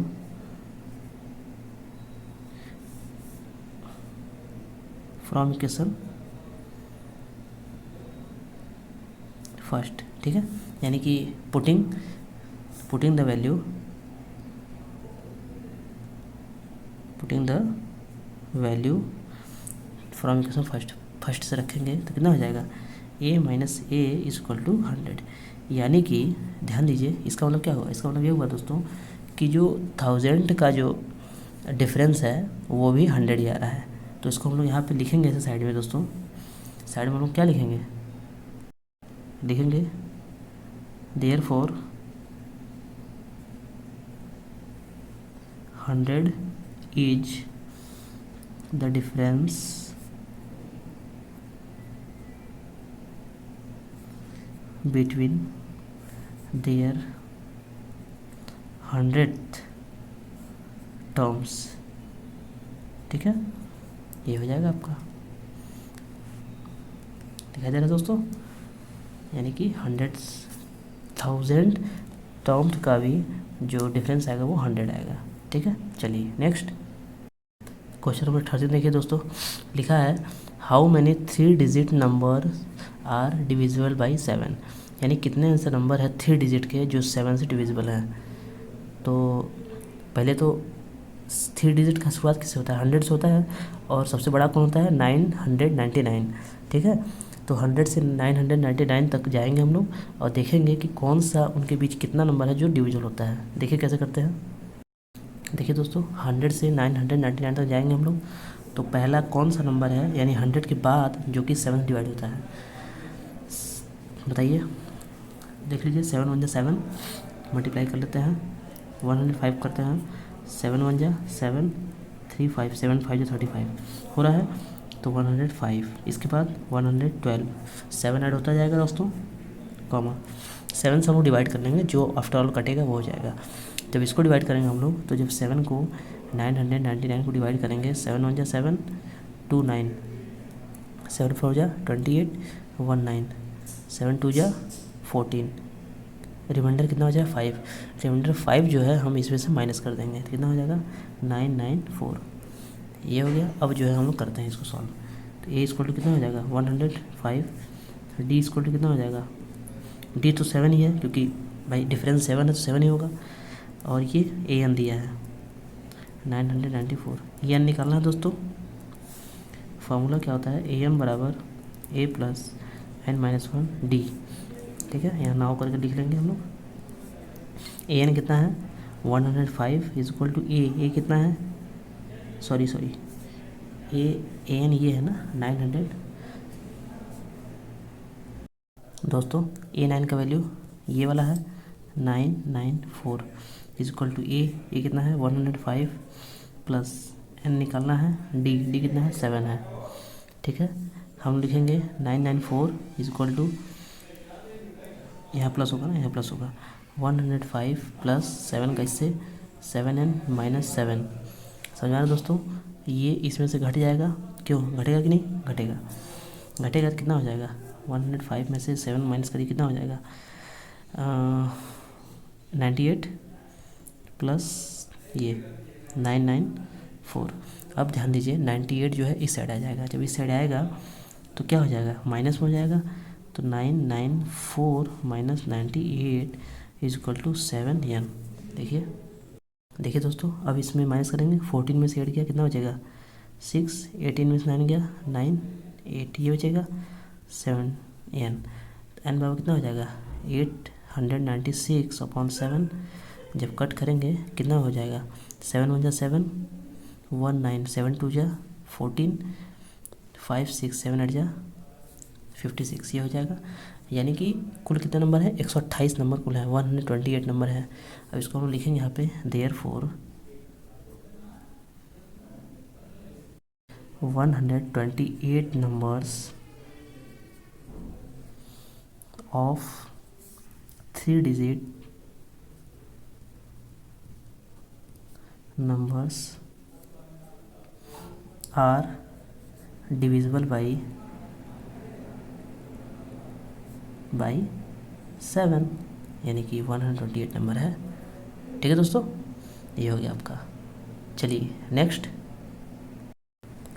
फ्रॉम इक्वेशन फर्स्ट। ठीक है, यानी कि putting the value from equation first से रखेंगे तो कितना हो जाएगा, A minus a is equal to 100। यानी कि ध्यान दीजिए, इसका मतलब क्या हुआ, इसका मतलब ये हुआ दोस्तों कि जो 1000 का जो डिफरेंस है वो भी 100 ही आ रहा है। तो इसको हम लोग यहाँ पे लिखेंगे ऐसे साइड में दोस्तों, साइड में हम लोग क्या लिखेंगे, therefore 100 is the difference between their 100th terms. ठीक है, ये हो जाएगा आपका, दिखाई दे रहा है दोस्तों, यानी कि 100,000 टर्म्स का भी जो डिफरेंस आएगा वो 100 आएगा। ठीक है, चलिए नेक्स्ट क्वेश्चन नंबर 13 देखिए दोस्तों, लिखा है how many 3 digit number are divisible by 7, यानी कितने ऐसे नंबर है 3 डिजिट के जो 7 से डिविजिबल हैं। तो पहले तो 3 डिजिट का शुरुआत किससे होता है, 100 से होता है, और सबसे बड़ा कौन होता है, 999। ठीक है, तो 100 से 999 तक जाएंगे हम लोग और देखेंगे कि कौन सा उनके बीच कितना नंबर है जो डिविजिबल होता है। देखिए कैसे करते हैं, देखिए दोस्तों 100 से 999 तक जाएंगे हम लोग, तो पहला कौन सा नंबर है यानी 100 के बाद जो कि 7 से डिवाइड होता है, बताइए। देख लीजिए 7 1 7, मल्टीप्लाई कर लेते हैं, 105 करते हैं, 7 1 7, 3 5 7 5 35 हो रहा है, तो 105। इसके बाद 112, 7 ऐड होता जाएगा दोस्तों, कॉमा 7 से हम लोग डिवाइड कर लेंगे, जो आफ्टर ऑल कटेगा वो हो जाएगा। जब इसको डिवाइड करेंगे हम लोग, तो जब 7 को 999 को डिवाइड करेंगे, 7 1 7 2 9, 7 4 28 1 9, 7 2 14, रिमाइंडर कितना हो जाएगा 5। रिमाइंडर 5 जो है हम इसमें से माइनस कर देंगे, तो कितना हो जाएगा 994, ये हो गया। अब जो है हम लोग करते हैं इसको सॉल्व, तो A इक्वल टू कितना हो जाएगा 105, D इक्वल टू कितना हो जाएगा डी तो 7 ही है, क्योंकि भाई डिफरेंस 7 है तो 7 ही होगा। और ये ए एन दिया है 994, ये एन निकालना है दोस्तों। फार्मूला क्या होता है, ए एन बराबर A plus N minus 1 D. ठीक है, यहाँ नाव करके लिख लेंगे हम लोग। ए एन कितना है 105 इज इक्वल टू ए कितना है, सॉरी ए एन ये है ना 900 दोस्तों। ए 9 का वैल्यू ये वाला है 994 इज इक्वल टू ए कितना है 105 प्लस एन निकालना है डी कितना है 7 है। ठीक है, हम लिखेंगे 994 इज इक्वल टू, यहाँ प्लस होगा ना, यहाँ प्लस होगा 105 प्लस 7 का इससे 7n माइनस 7। समझा रहे दोस्तों, ये इसमें से घट जाएगा, क्यों घटेगा कि नहीं घटेगा, घटेगा तो कितना हो जाएगा 105 में से 7 माइनस करिए कितना हो जाएगा 98 प्लस ये 994। अब ध्यान दीजिए 98 जो है इस साइड आ जाएगा, जब इस साइड आएगा तो क्या हो जाएगा माइनस में हो जाएगा, तो 994 minus 98 is equal to 7n। देखिए दोस्तों, अब इसमें माइनस करेंगे, 14 में से 8 गया कितना हो जाएगा 6, 18 में से 9 गया 9, 8 ये हो जाएगा 7n। एन बराबर कितना हो जाएगा 896 अपॉन 7। जब कट करेंगे कितना हो जाएगा 7 1 जा 7 1 9 7 2 जा 14 5 6 7 8 जा 56 ये हो जाएगा। यानी कि कुल कितना नंबर है 128 नंबर कुल है, 128 नंबर है। अब इसको हम लिखेंगे यहाँ पे therefore 128 numbers of 3-digit numbers are divisible by 7, यानी कि 128 नंबर है। ठीक है दोस्तों, ये हो गया आपका। चलिए नेक्स्ट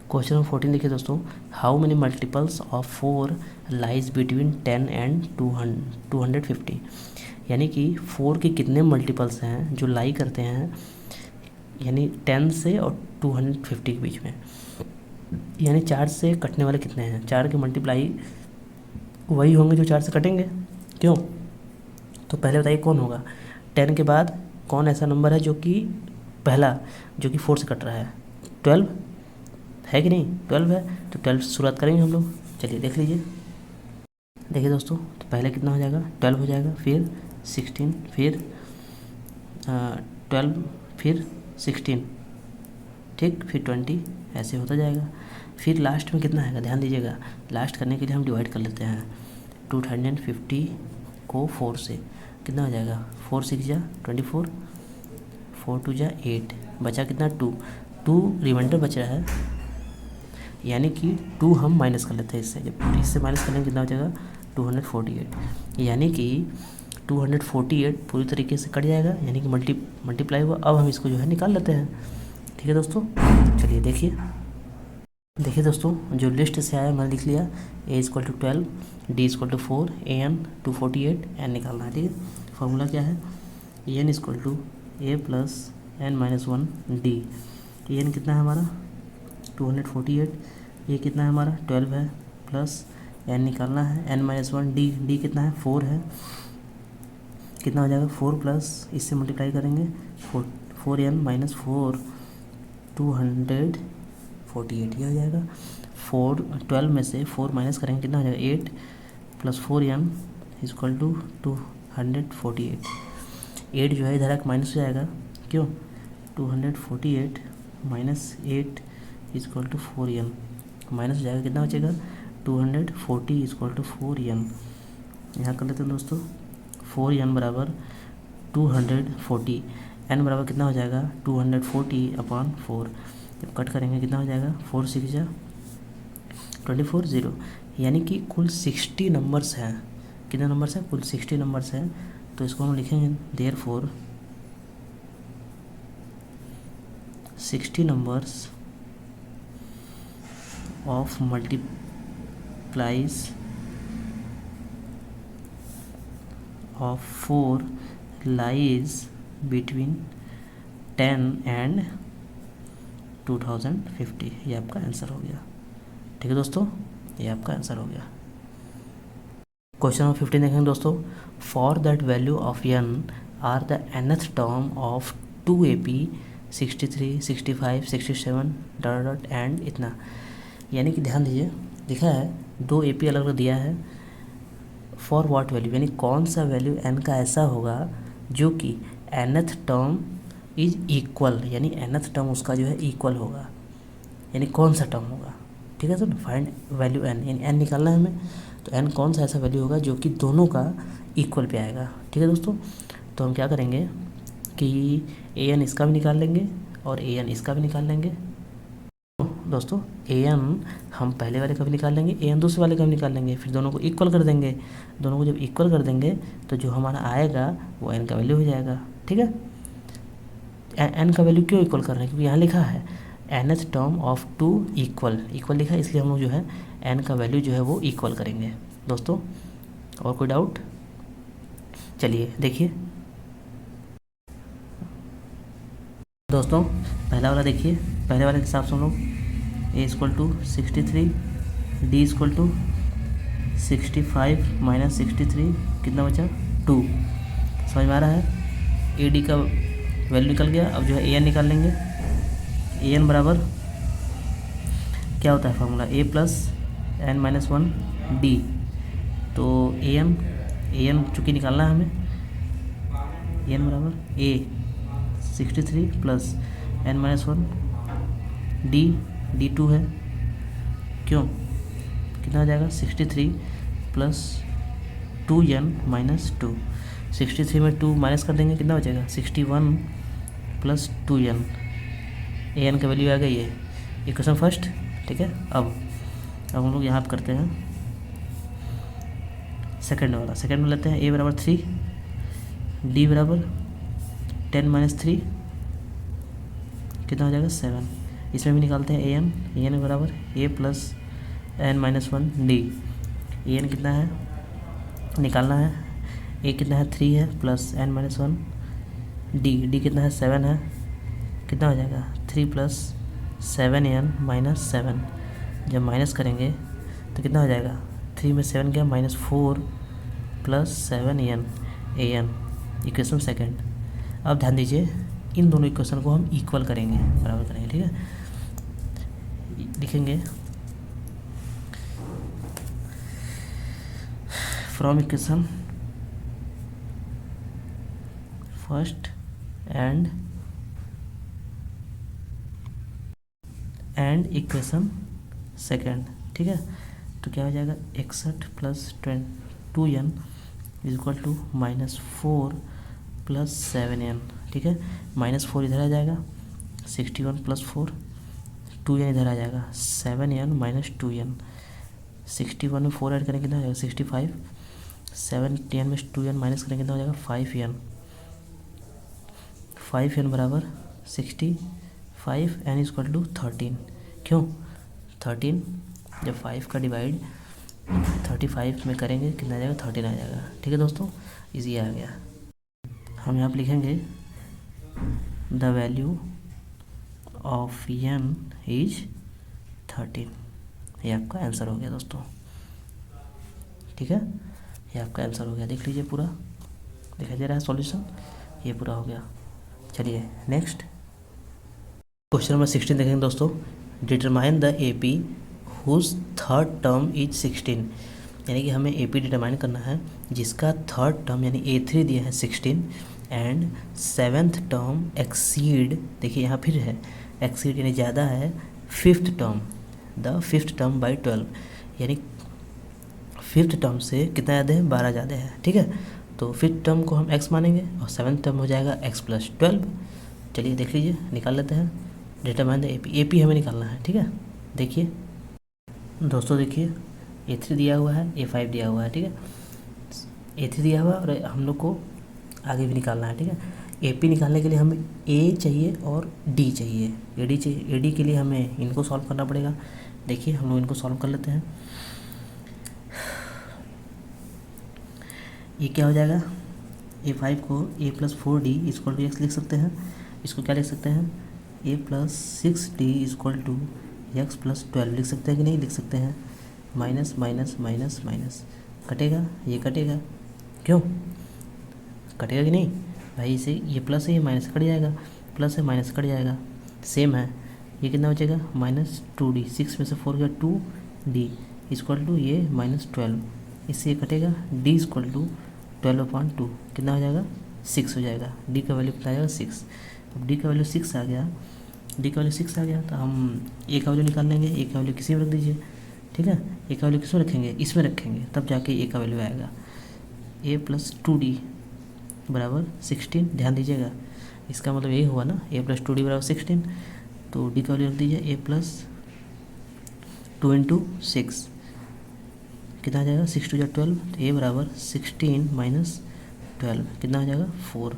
क्वेश्चन नंबर 14 देखिए दोस्तों, how many multiples of 4 lies between 10 and 250। यानी कि 4 के कितने मल्टीपल्स हैं जो लाई करते हैं, यानी 10 से और 250 के बीच में, यानी 4 से कटने वाले कितने हैं, 4 के मल्टीप्लाई वही होंगे जो 4 से कटेंगे। क्यों, तो पहले बताइए कौन होगा 10 के बाद कौन ऐसा नंबर है जो कि पहला जो कि 4 से कट रहा है, 12 है कि नहीं, 12 है, तो 12 से शुरुआत करेंगे हम लोग। चलिए देख लीजिए, देखिए दोस्तों, तो पहले कितना हो जाएगा 12 हो जाएगा, फिर 16, फिर 12, फिर 16, ठीक, फिर 20, ऐसे होता जाएगा। फिर लास्ट में कितना आएगा, ध्यान दीजिएगा, लास्ट करने के लिए हम डिवाइड कर लेते हैं 250 को 4 से, कितना हो जाएगा 4 6 जा 24, 4 2 जा 8, बचा कितना 2 रिमाइंडर बच रहा है, यानी कि 2 हम माइनस कर लेते हैं इससे, जब इससे माइनस करेंगे कितना हो जाएगा 248, यानी कि 248 पूरी तरीके से कट जाएगा, यानी कि मल्टीप्लाई हुआ। अब हम इसको जो है निकाल लेते हैं। ठीक है दोस्तों, चलिए देखिए दोस्तों, जो लिस्ट से आया मैंने लिख लिया, a equal to 12, d equal to 4, a n 248, n निकालना है। ठीक है, फार्मूला क्या है, A N equal to A plus N minus 1 D. A N कितना है हमारा 248, ये कितना है हमारा 12 है, प्लस एन निकालना है एन माइनस 1 डी कितना है 4 है, कितना हो जाएगा 4 प्लस इससे मल्टीप्लाई करेंगे 4 एन माइनस 4 248 ये हो जाएगा। 12 में से 4 माइनस करेंगे कितना हो जाएगा 8 प्लस 4 एन इक्वल टू 248। 8 जो है इधर एक माइनस हो जाएगा, क्यों 248 minus 8 equal to 4 n, minus हो जाएगा कितना बचेगा 240 इक्वल टू 4 एन। यहाँ कर लेते हैं दोस्तों, 4 एन बराबर 240, एन बराबर कितना हो जाएगा 240 अपॉन 4, जब कट करेंगे कितना हो जाएगा 4 6 जा 24 0, यानी कि कुल 60 नंबर्स हैं। कितने नंबर्स हैं, कुल 60 नंबर्स हैं। तो इसको हम लिखेंगे therefore 60 numbers of of 4 lies between 10 and 2050। ये आपका आंसर हो गया। ठीक है दोस्तों, ये आपका आंसर हो गया। क्वेश्चन नंबर 15 देखेंगे दोस्तों। For that value of n are the nth term of 2AP 63 65 67 dot dot and इतना। यानी कि ध्यान दीजिए, लिखा है 2 AP अलग अलग दिया है। फॉर व्हाट वैल्यू, यानी कौन सा वैल्यू n का ऐसा होगा जो कि nth टर्म इज इक्वल, यानी nth टर्म उसका जो है इक्वल होगा, यानी कौन सा टर्म होगा। ठीक है, तो फाइंड वैल्यू n, यानी n निकालना है हमें, तो n कौन सा ऐसा वैल्यू होगा जो कि दोनों का इक्वल पे आएगा। ठीक है दोस्तों, तो हम क्या करेंगे कि an इसका भी निकाल लेंगे और an इसका भी निकाल लेंगे। दोस्तों an हम पहले वाले का भी निकाल लेंगे, an दूसरे वाले का भी निकाल लेंगे, फिर दोनों को इक्वल कर देंगे। दोनों को जब इक्वल कर देंगे तो जो हमारा आएगा वो n का वैल्यू हो जाएगा। ठीक है, n का वैल्यू क्यों इक्वल कर रहे हैं, क्योंकि यहाँ लिखा है nth टर्म ऑफ 2 इक्वल लिखा है, इसलिए हम लोग जो है n का वैल्यू जो है वो इक्वल करेंगे। दोस्तों और कोई डाउट? चलिए देखिए दोस्तों, पहला वाला देखिए, पहले वाले के हिसाब से हम लोग a = 63, d = 65 - 63 कितना बचा 2। समझ में आ रहा है। ए डी का वैल्यू निकल गया। अब जो है an निकाल लेंगे। an बराबर क्या होता है फार्मूला, a + n - 1 d। तो an चूँकि निकालना है हमें, an बराबर a 63 + n - 1 d 2 है। क्यों, कितना हो जाएगा 63 + 2n - 2। 63 में 2 माइनस कर देंगे, कितना बचेगा 61 + 2n। an का वैल्यू आ गई है, इक्वेशन फर्स्ट। ठीक है, अब हम लोग यहाँ पर करते हैं सेकंड वाला। सेकंड में लेते हैं a बराबर 3, d बराबर 10 - 3 कितना हो जाएगा 7। इसमें भी निकालते हैं an बराबर a + n - 1 d। an कितना है निकालना है, a कितना है 3 है + n - 1 d कितना है 7 है, कितना हो जाएगा 3 + 7n - 7। जब माइनस करेंगे तो कितना हो जाएगा, 3 में 7 गया -4 + 7n an, इक्वेशन सेकंड। अब ध्यान दीजिए, इन दोनों इक्वेशन को हम इक्वल करेंगे, बराबर करेंगे। ठीक है, लिखेंगे from equation first and equation second. ठीक है, तो क्या हो जाएगा 61 + 2n = -4 + 7n। ठीक है, -4 इधर आ जाएगा, 61 + 4, 2n इधर आ जाएगा, 7n - 2n। 61 में 4 ऐड करेंगे कितना हो जाएगा 65, 7n में 2n माइनस करेंगे कितना हो जाएगा 5n। 5n बराबर 65, n = 13। क्यों 13, जब 5 का डिवाइड 35 में करेंगे कितना आ जाएगा 13 आ जाएगा। ठीक है दोस्तों, इजी आ गया। हम यहाँ पर लिखेंगे the value of n is 13। ये आपका आंसर हो गया दोस्तों। ठीक है, ये आपका आंसर हो गया। देख लीजिए पूरा दिखाई दे रहा है सॉल्यूशन, ये पूरा हो गया। चलिए नेक्स्ट क्वेश्चन नंबर 16 देखेंगे दोस्तों। Determine the AP whose third term is 16। यानी कि हमें AP डिटरमाइन करना है जिसका थर्ड टर्म यानी A3 दिया है 16 एंड 7th टर्म एक्सीड, देखिए यहाँ फिर है एक्सीड यानी ज़्यादा है 5th term, the 5th term by 12, यानी 5th टर्म से कितना ज़्यादा है 12 ज़्यादा है। ठीक है, तो 5th टर्म को हम x मानेंगे और 7th टर्म हो जाएगा x + 12। चलिए देख लीजिए, निकाल लेते हैं। डिटरमाइन द AP हमें निकालना है। ठीक है, देखिए दोस्तों, देखिए A3 दिया हुआ है, A5 दिया हुआ है। ठीक है, A3 दिया हुआ है और हम लोग को आगे भी निकालना है। ठीक है, AP निकालने के लिए हमें A चाहिए और D चाहिए, AD चाहिए। AD के लिए हमें इनको सॉल्व करना पड़ेगा। देखिए हम लोग इनको सॉल्व कर लेते हैं। ये क्या हो जाएगा A5 को A+4D इक्वल टू एक्स लिख सकते हैं। इसको क्या लिख सकते हैं, A+6D इक्वल टू x+12 लिख सकते हैं कि नहीं लिख सकते हैं। माइनस माइनस माइनस माइनस कटेगा, ये कटेगा, क्यों कटेगा कि नहीं भाई, इसे ये प्लस है ये माइनस कट जाएगा, प्लस है माइनस कट जाएगा, सेम है। ये कितना बचेगा, -2D, 6 में से 4 गया 2D इक्वल टू ये -12, इससे ये कटेगा, D इक्वल टू 12/2 कितना हो जाएगा, 6 हो जाएगा। D का वैल्यू कितना आ जाएगा, 6। अब D का वैल्यू 6 आ गया, D का वैल्यू 6 आ गया तो हम A का वैल्यू निकाल लेंगे। A का वैल्यू किसी में रख दीजिए, ठीक है। A का वैल्यू किस में रखेंगे, इसमें रखेंगे, तब जाके A का वैल्यू आएगा। A+2D बराबर 16, ध्यान दीजिएगा, इसका मतलब यही हुआ ना, A+2D बराबर 16। तो D का वैल्यू रख दीजिए, A+2 × 6 कितना आ जाएगा, 6 × 2 = 12, तो A बराबर 16 - 12 कितना हो जाएगा, 4।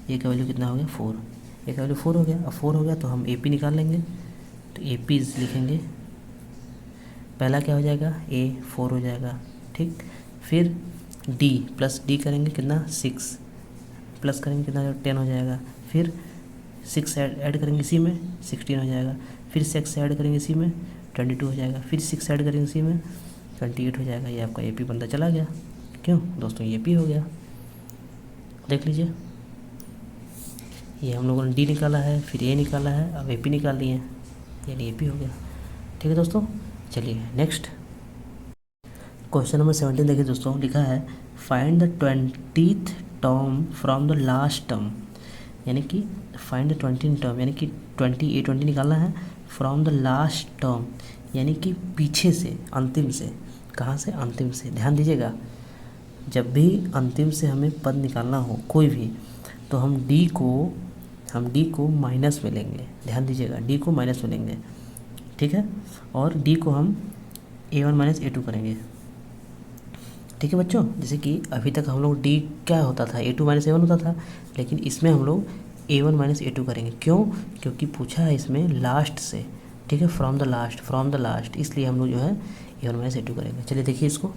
A का वैल्यू कितना हो गया, 4। A का वैल्यू 4 हो गया। अब 4 हो गया तो हम AP निकाल लेंगे, तो AP लिखेंगे, पहला क्या हो जाएगा, A 4 हो जाएगा, ठीक। फिर D प्लस D करेंगे कितना, 6 प्लस करेंगे कितना, 10 हो जाएगा। फिर 6 ऐड करेंगे इसी में, 16 हो जाएगा। फिर 6 ऐड करेंगे इसी में, 22 हो जाएगा। फिर 6 ऐड करेंगे इसी में, 28 हो जाएगा। ये आपका AP बनता चला गया, क्यों दोस्तों, ये AP हो गया। देख लीजिए, ये हम लोगों ने D निकाला है, फिर A निकाला है, अब AP निकाल लिए, यानी AP हो गया। ठीक है दोस्तों, चलिए नेक्स्ट क्वेश्चन नंबर 17 देखिए दोस्तों, लिखा है find the 20th term from the last term, यानी कि फाइंड द 20th टर्म, यानी कि 20 निकालना है, फ्रॉम द लास्ट टर्म यानी कि पीछे से, अंतिम से। कहाँ से, अंतिम से। ध्यान दीजिएगा, जब भी अंतिम से हमें पद निकालना हो कोई भी, तो हम D को माइनस में लेंगे। ध्यान दीजिएगा, D को माइनस में लेंगे, ठीक है। और D को हम A1 - A2 करेंगे, ठीक है बच्चों। जैसे कि अभी तक हम लोग D क्या होता था, A2 - A1 होता था, लेकिन इसमें हम लोग A1 - A2 करेंगे। क्यों, क्योंकि पूछा है इसमें लास्ट से, ठीक है, फ्रॉम द लास्ट, इसलिए हम लोग जो है A1 - A2 करेंगे। चलिए देखिए इसको,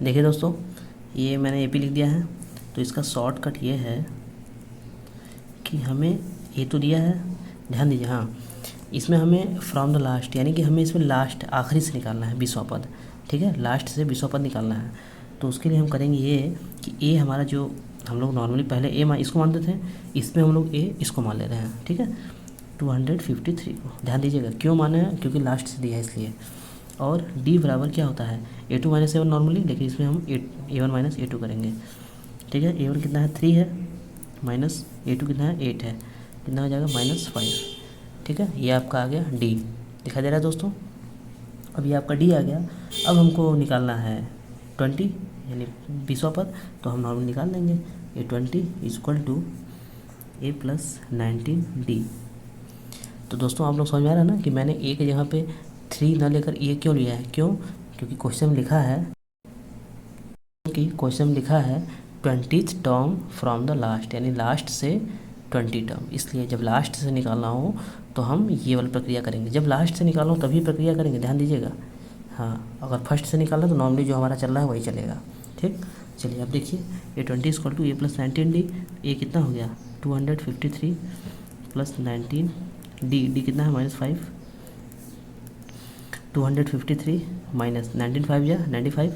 देखिए दोस्तों, ये मैंने AP लिख दिया है, तो इसका शॉर्टकट ये है कि हमें A तो दिया है, ध्यान दीजिए, हाँ, इसमें हमें फ्रॉम द लास्ट यानी कि हमें इसमें लास्ट आखिरी से निकालना है 20वां पद, ठीक है, लास्ट से 20वां पद निकालना है। तो उसके लिए हम करेंगे ये कि A हमारा जो हम लोग नॉर्मली पहले A इसको मानते थे, इसमें हम लोग A इसको मान ले रहे हैं, ठीक है, 253 को। ध्यान दीजिएगा, क्यों माने हैं, क्योंकि लास्ट से दिया है इसलिए। और D बराबर क्या होता है, A2 - A1 नॉर्मली, लेकिन इसमें हम A1 - A2 करेंगे, ठीक है। A1 कितना है, 3 है, माइनस A2 कितना है, 8 है, कितना हो जाएगा, -5, ठीक है। ये आपका आ गया D, दिखाई दे रहा है दोस्तों। अब ये आपका D आ गया। अब हमको निकालना है 20 यानी 20वां पद, तो हम नॉर्मल निकाल लेंगे, A20 = A+19D। तो दोस्तों आप लोग समझ में आ रहा है ना कि मैंने A की जगह पे 3 ना लेकर A क्यों लिया है, क्यों, क्योंकि क्वेश्चन में लिखा है 20th term from the last, यानी लास्ट से 20 टर्म, इसलिए जब लास्ट से निकालना हो तो हम ये वाली प्रक्रिया करेंगे। जब लास्ट से निकालना हो तभी प्रक्रिया करेंगे, ध्यान दीजिएगा। हाँ, अगर फर्स्ट से निकालना तो नॉर्मली जो हमारा चल रहा है वही चलेगा, ठीक। चलिए अब देखिए, A20 = A+19D। A कितना हो गया, 253 + 19, D कितना है, -5, 253 - 19, 5 या 95,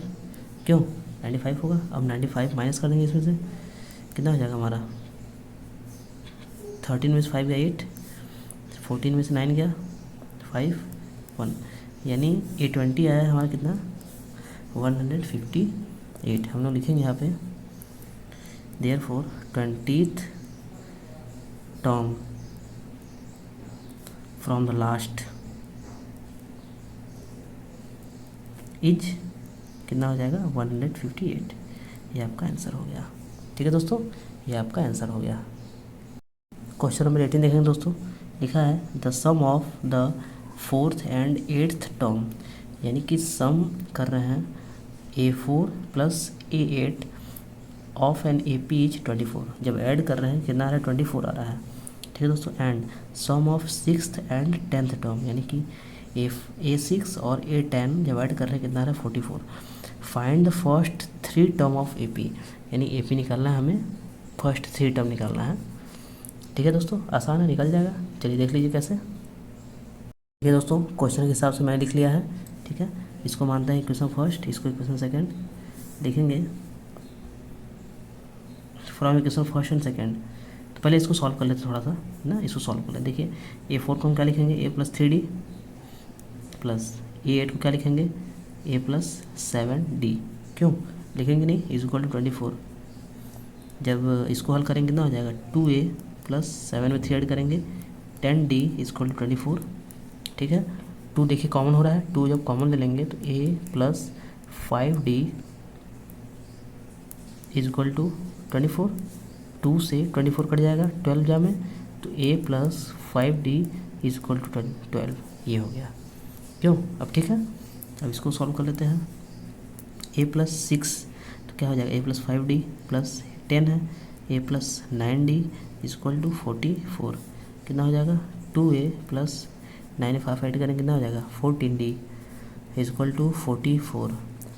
क्यों 95 होगा। अब 95 माइनस कर देंगे इसमें से, कितना हो जाएगा हमारा, 13 में से 5 गया 8, 14 में से 9 गया 5, 1, यानी A20 आया हमारा कितना, 158। हम लोग लिखेंगे यहाँ पे, therefore 20th term from the last is कितना हो जाएगा, 158। ये आपका आंसर हो गया, ठीक है दोस्तों, ये आपका आंसर हो गया। क्वेश्चन नंबर 18 देखेंगे दोस्तों, लिखा है the sum of the 4th and 8th term, यानी कि सम कर रहे हैं A4 + A8 of an AP is 24। जब ऐड कर रहे हैं कितना आ रहा है, 24 आ रहा है, ठीक है दोस्तों। And sum of 6th and 10th term, यानी कि A6 और A10 जब ऐड कर रहे हैं कितना आ रहा है, 44। Find the first 3 term of A P, यानी ए पी निकालना है हमें, फर्स्ट 3 टर्म निकालना है। ठीक है दोस्तों, आसान है, निकल जाएगा। चलिए देख लीजिए कैसे। ठीक है दोस्तों, क्वेश्चन के हिसाब से मैंने लिख लिया है। ठीक है, इसको मानते हैं इक्वेशन फर्स्ट, इसको इक्वेशन सेकंड लिखेंगे, from equation first and second. तो पहले इसको सॉल्व कर लेते थोड़ा सा ना, इसको सॉल्व कर लेते। देखिए A4 को हम क्या लिखेंगे, A+3D प्लस A8 को क्या लिखेंगे, A+7D। क्यों लिखेंगे नहीं, = 24। जब इसको हल करेंगे ना हो जाएगा 2A + 7 में 3 ऐड करेंगे 10D = 24। ठीक है, 2 देखिए कॉमन हो रहा है, 2 जब कॉमन ले लेंगे तो A+5D = 24। 2 से 24 कट जाएगा 12 जा में, तो A+5D = 12, ये हो गया। क्यों, अब ठीक है, अब इसको सॉल्व कर लेते हैं। A+6 तो क्या हो जाएगा, A+5D + 10 है, A+9D = 44। कितना हो जाएगा, 2A + 9 5 ऐड करेंगे कितना हो जाएगा, 14D = 44।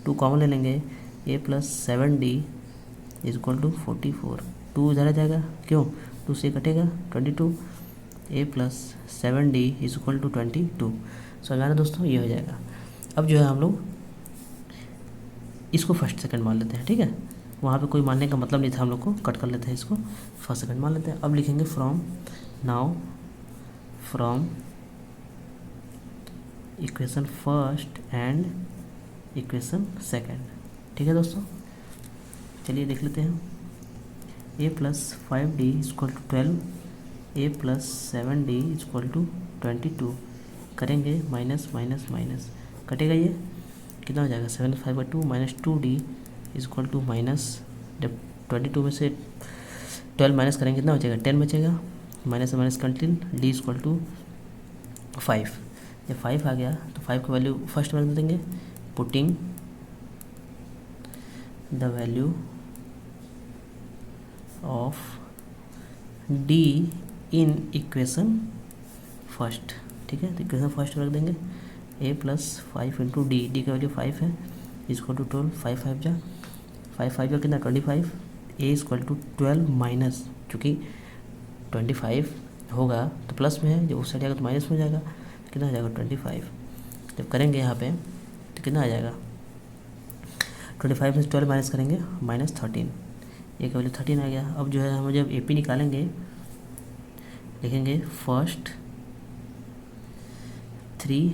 2 कॉमन ले लेंगे, A+7D = 44। 2 इधर आ जाएगा, क्यों, 2 से कटेगा 22। A+7D = 22। समझ आना दोस्तों, ये हो जाएगा। अब जो है हम लोग इसको फर्स्ट सेकंड मान लेते हैं। ठीक है, वहाँ पे कोई मानने का मतलब नहीं था हम लोग को, कट कर लेते हैं इसको, फर्स्ट सेकंड मान लेते हैं। अब लिखेंगे from equation first and equation second. ठीक है दोस्तों, चलिए देख लेते हैं। A+5D = 12, A+7D = 22। करेंगे माइनस माइनस माइनस, कटेगा ये, कितना हो जाएगा, 7/5/2 -2D = माइनस, जब 22 में से 12 माइनस करेंगे कितना हो जाएगा, 10 बचेगा, माइनस से माइनस कंटिन्यू, D = 5। जब 5 आ गया तो 5 की वैल्यू फर्स्ट में देंगे, putting the value of D in equation first. ठीक है, तो इक्वेशन फर्स्ट रख देंगे, A+5 × D का वैल्यू 5 है, = 12, 5 5 जा 5 5 जा कितना 25। A = 12 माइनस, चूँकि 25 होगा तो प्लस में है, जब उस साइड जाएगा तो माइनस में जाएगा, कितना हो जाएगा 25। जब करेंगे यहाँ पे तो कितना आ जाएगा, 25 में से 12 माइनस करेंगे -13, ए का वैल्यू 13 आ गया। अब जो है हम जब AP निकालेंगे, लिखेंगे फर्स्ट 3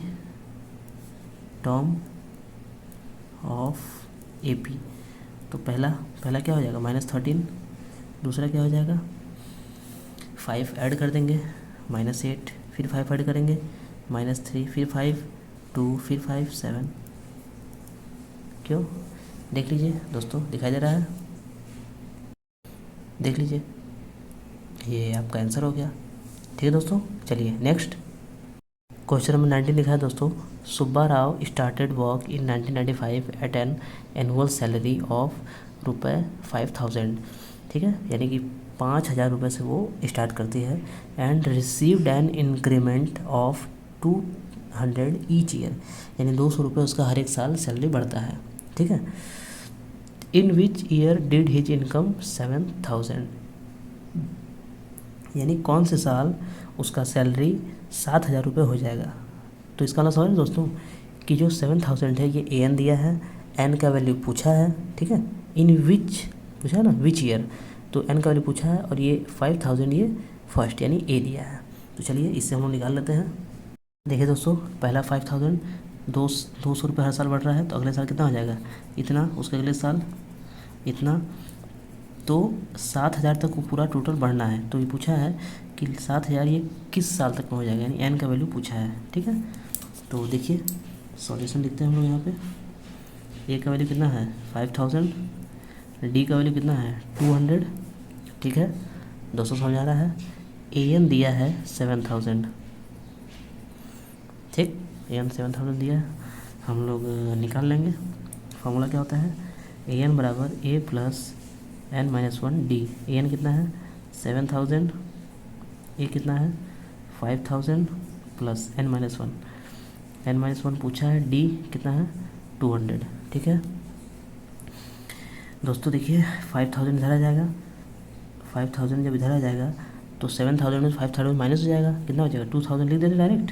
टर्म ऑफ AP। तो पहला क्या हो जाएगा, -13, दूसरा क्या हो जाएगा, 5 ऐड कर देंगे -8, फिर 5 ऐड करेंगे -3, फिर 5 2, फिर 5 7। क्यों, देख लीजिए दोस्तों, दिखाई दे रहा है, देख लीजिए, ये आपका आंसर हो गया। ठीक है दोस्तों, चलिए नेक्स्ट क्वेश्चन नंबर 19 लिखा है दोस्तों, Subba Rao started work in 1995 at an annual salary of ₹5000। ठीक है, यानी कि 5000 रुपये से वो स्टार्ट करती है, and received an increment of 200 each year, यानी 200 रुपये उसका हर एक साल सैलरी बढ़ता है। ठीक है, in which year did his income 7000, यानी कौन से साल उसका सैलरी 7000 रुपये हो जाएगा। तो इसका मतलब समझ दोस्तों कि जो 7000 है ये AN दिया है, N का वैल्यू पूछा है। ठीक है, इन विच पूछा है ना, विच ईयर, तो N का वैल्यू पूछा है, और ये 5000 ये फर्स्ट यानी A दिया है। तो चलिए इससे हम लोग निकाल लेते हैं। देखिए दोस्तों, पहला 5000, 200 रुपये हर साल बढ़ रहा है, तो अगले साल कितना हो जाएगा, इतना, उसके अगले साल इतना, तो 7000 तक वो पूरा टोटल बढ़ना है। तो ये पूछा है कि 7000 ये किस साल तक में हो जाएगा, यानी N का वैल्यू पूछा है। ठीक है, तो देखिए सॉल्यूशन लिखते हैं हम लोग यहाँ पे। A का वैल्यू कितना है 5000, D का वैल्यू कितना है 200। ठीक है, 200 समझ आ रहा है, AN दिया है 7000। ठीक, AN 7000 दिया है, हम लोग निकाल लेंगे। फॉर्मूला क्या होता है, AN = A + n-1D। AN कितना है 7000, A कितना है 5000 + n-1, n-1 पूछा है, D कितना है 200। ठीक है, दोस्तों देखिए 5000 इधर आ जाएगा, 5000 जब इधर आ जाएगा तो 7000 में 5000 माइनस हो जाएगा, कितना हो जाएगा 2000 लिख देते डायरेक्ट,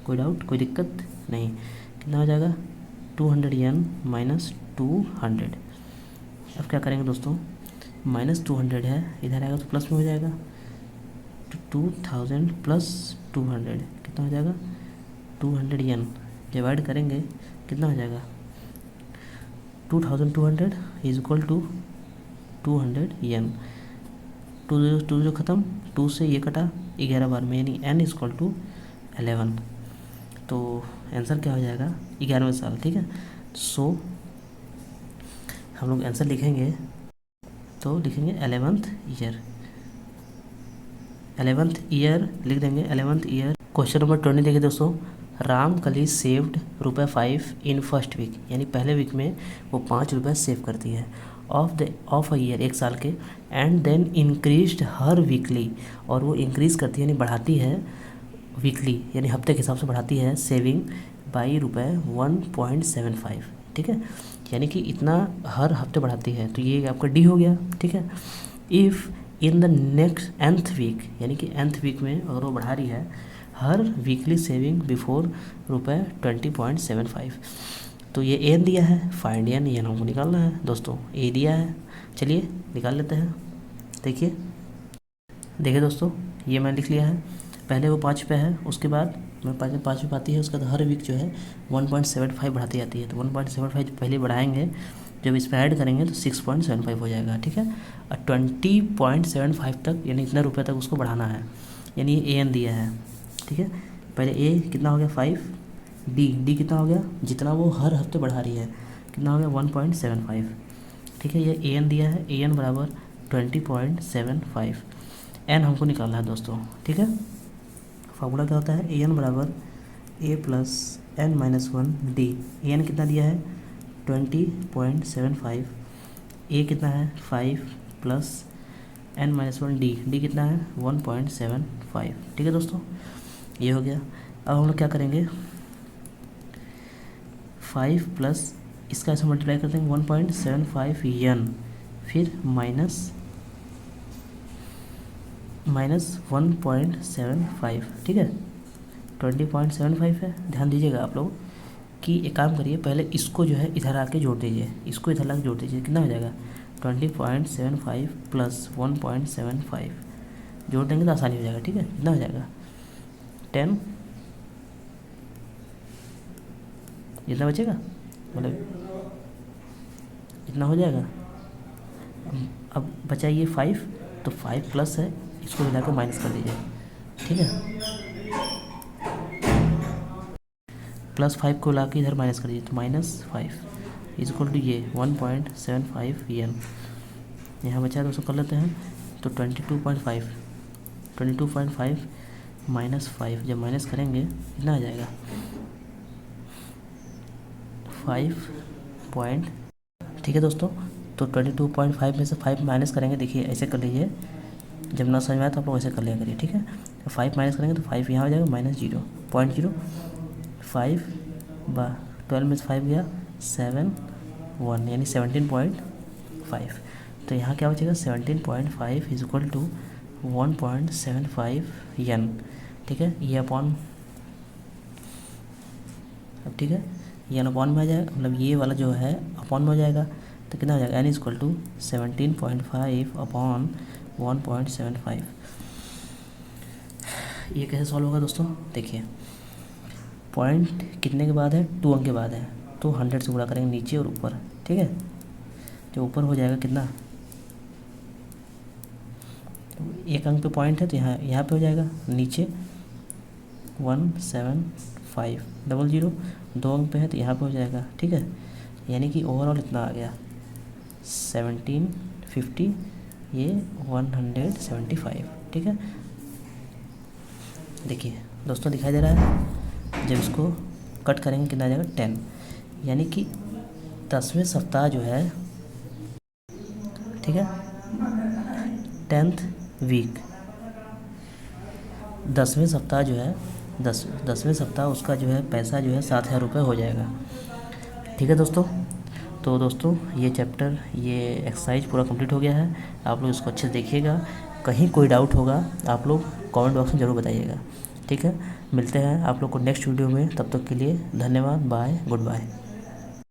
कोई डाउट कोई दिक्कत नहीं। कितना हो जाएगा 200 यन माइनस 200। अब क्या करेंगे दोस्तों, -200 है, इधर आएगा तो प्लस में हो जाएगा, तो 2000 प्लस 200 कितना हो जाएगा 200 यन, डिवाइड करेंगे कितना हो जाएगा 2200 इज इक्वल टू 200 यन। 2 जो ख़त्म, 2 से ये कटा 11 बार में, यानी n इज इक्वल टू 11। तो आंसर क्या हो जाएगा 11वें साल, ठीक है। सो हम लोग आंसर लिखेंगे तो लिखेंगे 11th ईयर, 11th ईयर लिख देंगे 11th ईयर। क्वेश्चन नंबर 20 देखिए दोस्तों, राम कली सेव्ड ₹5 इन फर्स्ट वीक, यानी पहले वीक में वो ₹5 सेव करती है ऑफ अ ईयर, एक साल के, एंड देन इंक्रीज्ड हर वीकली, और वो इंक्रीज़ करती है यानी बढ़ाती है वीकली, यानी हफ्ते के हिसाब से बढ़ाती है सेविंग बाई ₹1.75, ठीक है, यानी कि इतना हर हफ्ते बढ़ाती है। तो ये आपका डी हो गया, ठीक है। If in the next nth week, यानी कि nth वीक में अगर वो बढ़ा रही है हर वीकली सेविंग बिफोर ₹20.75, तो ये एन दिया है, फाइंड एन, ये हमको निकालना है दोस्तों, ए दिया है, चलिए निकाल लेते हैं। देखिए दोस्तों, ये मैं लिख लिया है, पहले वो 5 पे है, उसके बाद मैं 5 पे आती है, उसके बाद हर वीक जो है 1.75 बढ़ाती जाती है, तो 1.75 पहले बढ़ाएंगे, जब इस पर ऐड करेंगे तो 6.75 हो जाएगा, ठीक है। और 20.75 तक, यानी इतने रुपये तक उसको बढ़ाना है, यानी ए एन दिया है, ठीक है। पहले ए कितना हो गया 5, डी कितना हो गया, जितना वो हर हफ्ते बढ़ा रही है कितना हो गया 1.75, ठीक है। ये ए एन दिया है, ए एन बराबर 20.75, एन हमको निकालना है दोस्तों, ठीक है। फार्मूला क्या होता है, ए एन बराबर A plus N minus 1 D. A N कितना दिया है 20.75, ए कितना है 5 प्लस एन माइनस 1 डी कितना है 1.75, ठीक है दोस्तों, ये हो गया। अब हम लोग क्या करेंगे 5 प्लस इसका ऐसे मल्टीप्लाई करते हैं 1.75 यन, फिर माइनस 1.75, ठीक है। 20.75 है, ध्यान दीजिएगा आप लोग कि एक काम करिए, पहले इसको जो है इधर आके जोड़ दीजिए, इसको इधर आके जोड़ दीजिए, कितना हो जाएगा 20.75 प्लस 1.75 जोड़ देंगे तो आसानी हो जाएगा, ठीक है। कितना हो जाएगा 10, इतना बचेगा, मतलब इतना हो जाएगा। अब बचा ये 5, तो 5 प्लस है, इसको मिला कर माइनस कर दीजिए, ठीक है। +5 को ला के इधर माइनस कर दीजिए, तो -5 इज इक्वल टू ये 1.75 यन। यहाँ बचा है, दोस्तों कर लेते हैं, तो 22.5 माइनस 5 जब माइनस करेंगे कितना आ जाएगा 5 पॉइंट, ठीक है दोस्तों। तो 22.5 में से 5 माइनस करेंगे, देखिए ऐसे कर लीजिए, जब ना समझ में आए तो आप लोग ऐसे कर लिया करिए, ठीक है। तो 5 माइनस करेंगे तो 5 यहाँ हो जाएगा -0.0, 5 12 में से 5 गया 7 1, यानी 17.5, तो यहाँ क्या बचेगा 17.5 इज इक्वल टू 1.75 यन, ठीक है। ये अपॉन, अब ठीक है, ये अपॉन में आ जाएगा, मतलब ये वाला जो है अपॉन में हो जाएगा, तो कितना हो जाएगा n is equal to 17.5 upon 1.75। ये कैसे सॉल्व होगा दोस्तों, देखिए पॉइंट कितने के बाद है 2 अंक के बाद है, तो 100 से गुणा करेंगे नीचे और ऊपर, ठीक है। जो ऊपर हो जाएगा कितना, एक अंक पे पॉइंट है तो यहाँ पे हो जाएगा नीचे 17500, 2 अंक पे है तो यहाँ पे हो जाएगा, ठीक है। यानी कि ओवरऑल इतना आ गया 1750, ये 175, ठीक है। देखिए दोस्तों दिखाई दे रहा है, जब इसको कट करेंगे कितना आ जाएगा 10, यानी कि 10वें सप्ताह जो है, ठीक है, 10th वीक, 10वें सप्ताह जो है 10वें सप्ताह उसका जो है पैसा जो है 7000 रुपये हो जाएगा, ठीक है दोस्तों। तो दोस्तों ये चैप्टर, ये एक्सरसाइज पूरा कंप्लीट हो गया है। आप लोग इसको अच्छे से देखिएगा, कहीं कोई डाउट होगा आप लोग कमेंट बॉक्स में ज़रूर बताइएगा। ठीक है, मिलते हैं आप लोग को नेक्स्ट वीडियो में, तब तक के लिए धन्यवाद, बाय, गुड बाय।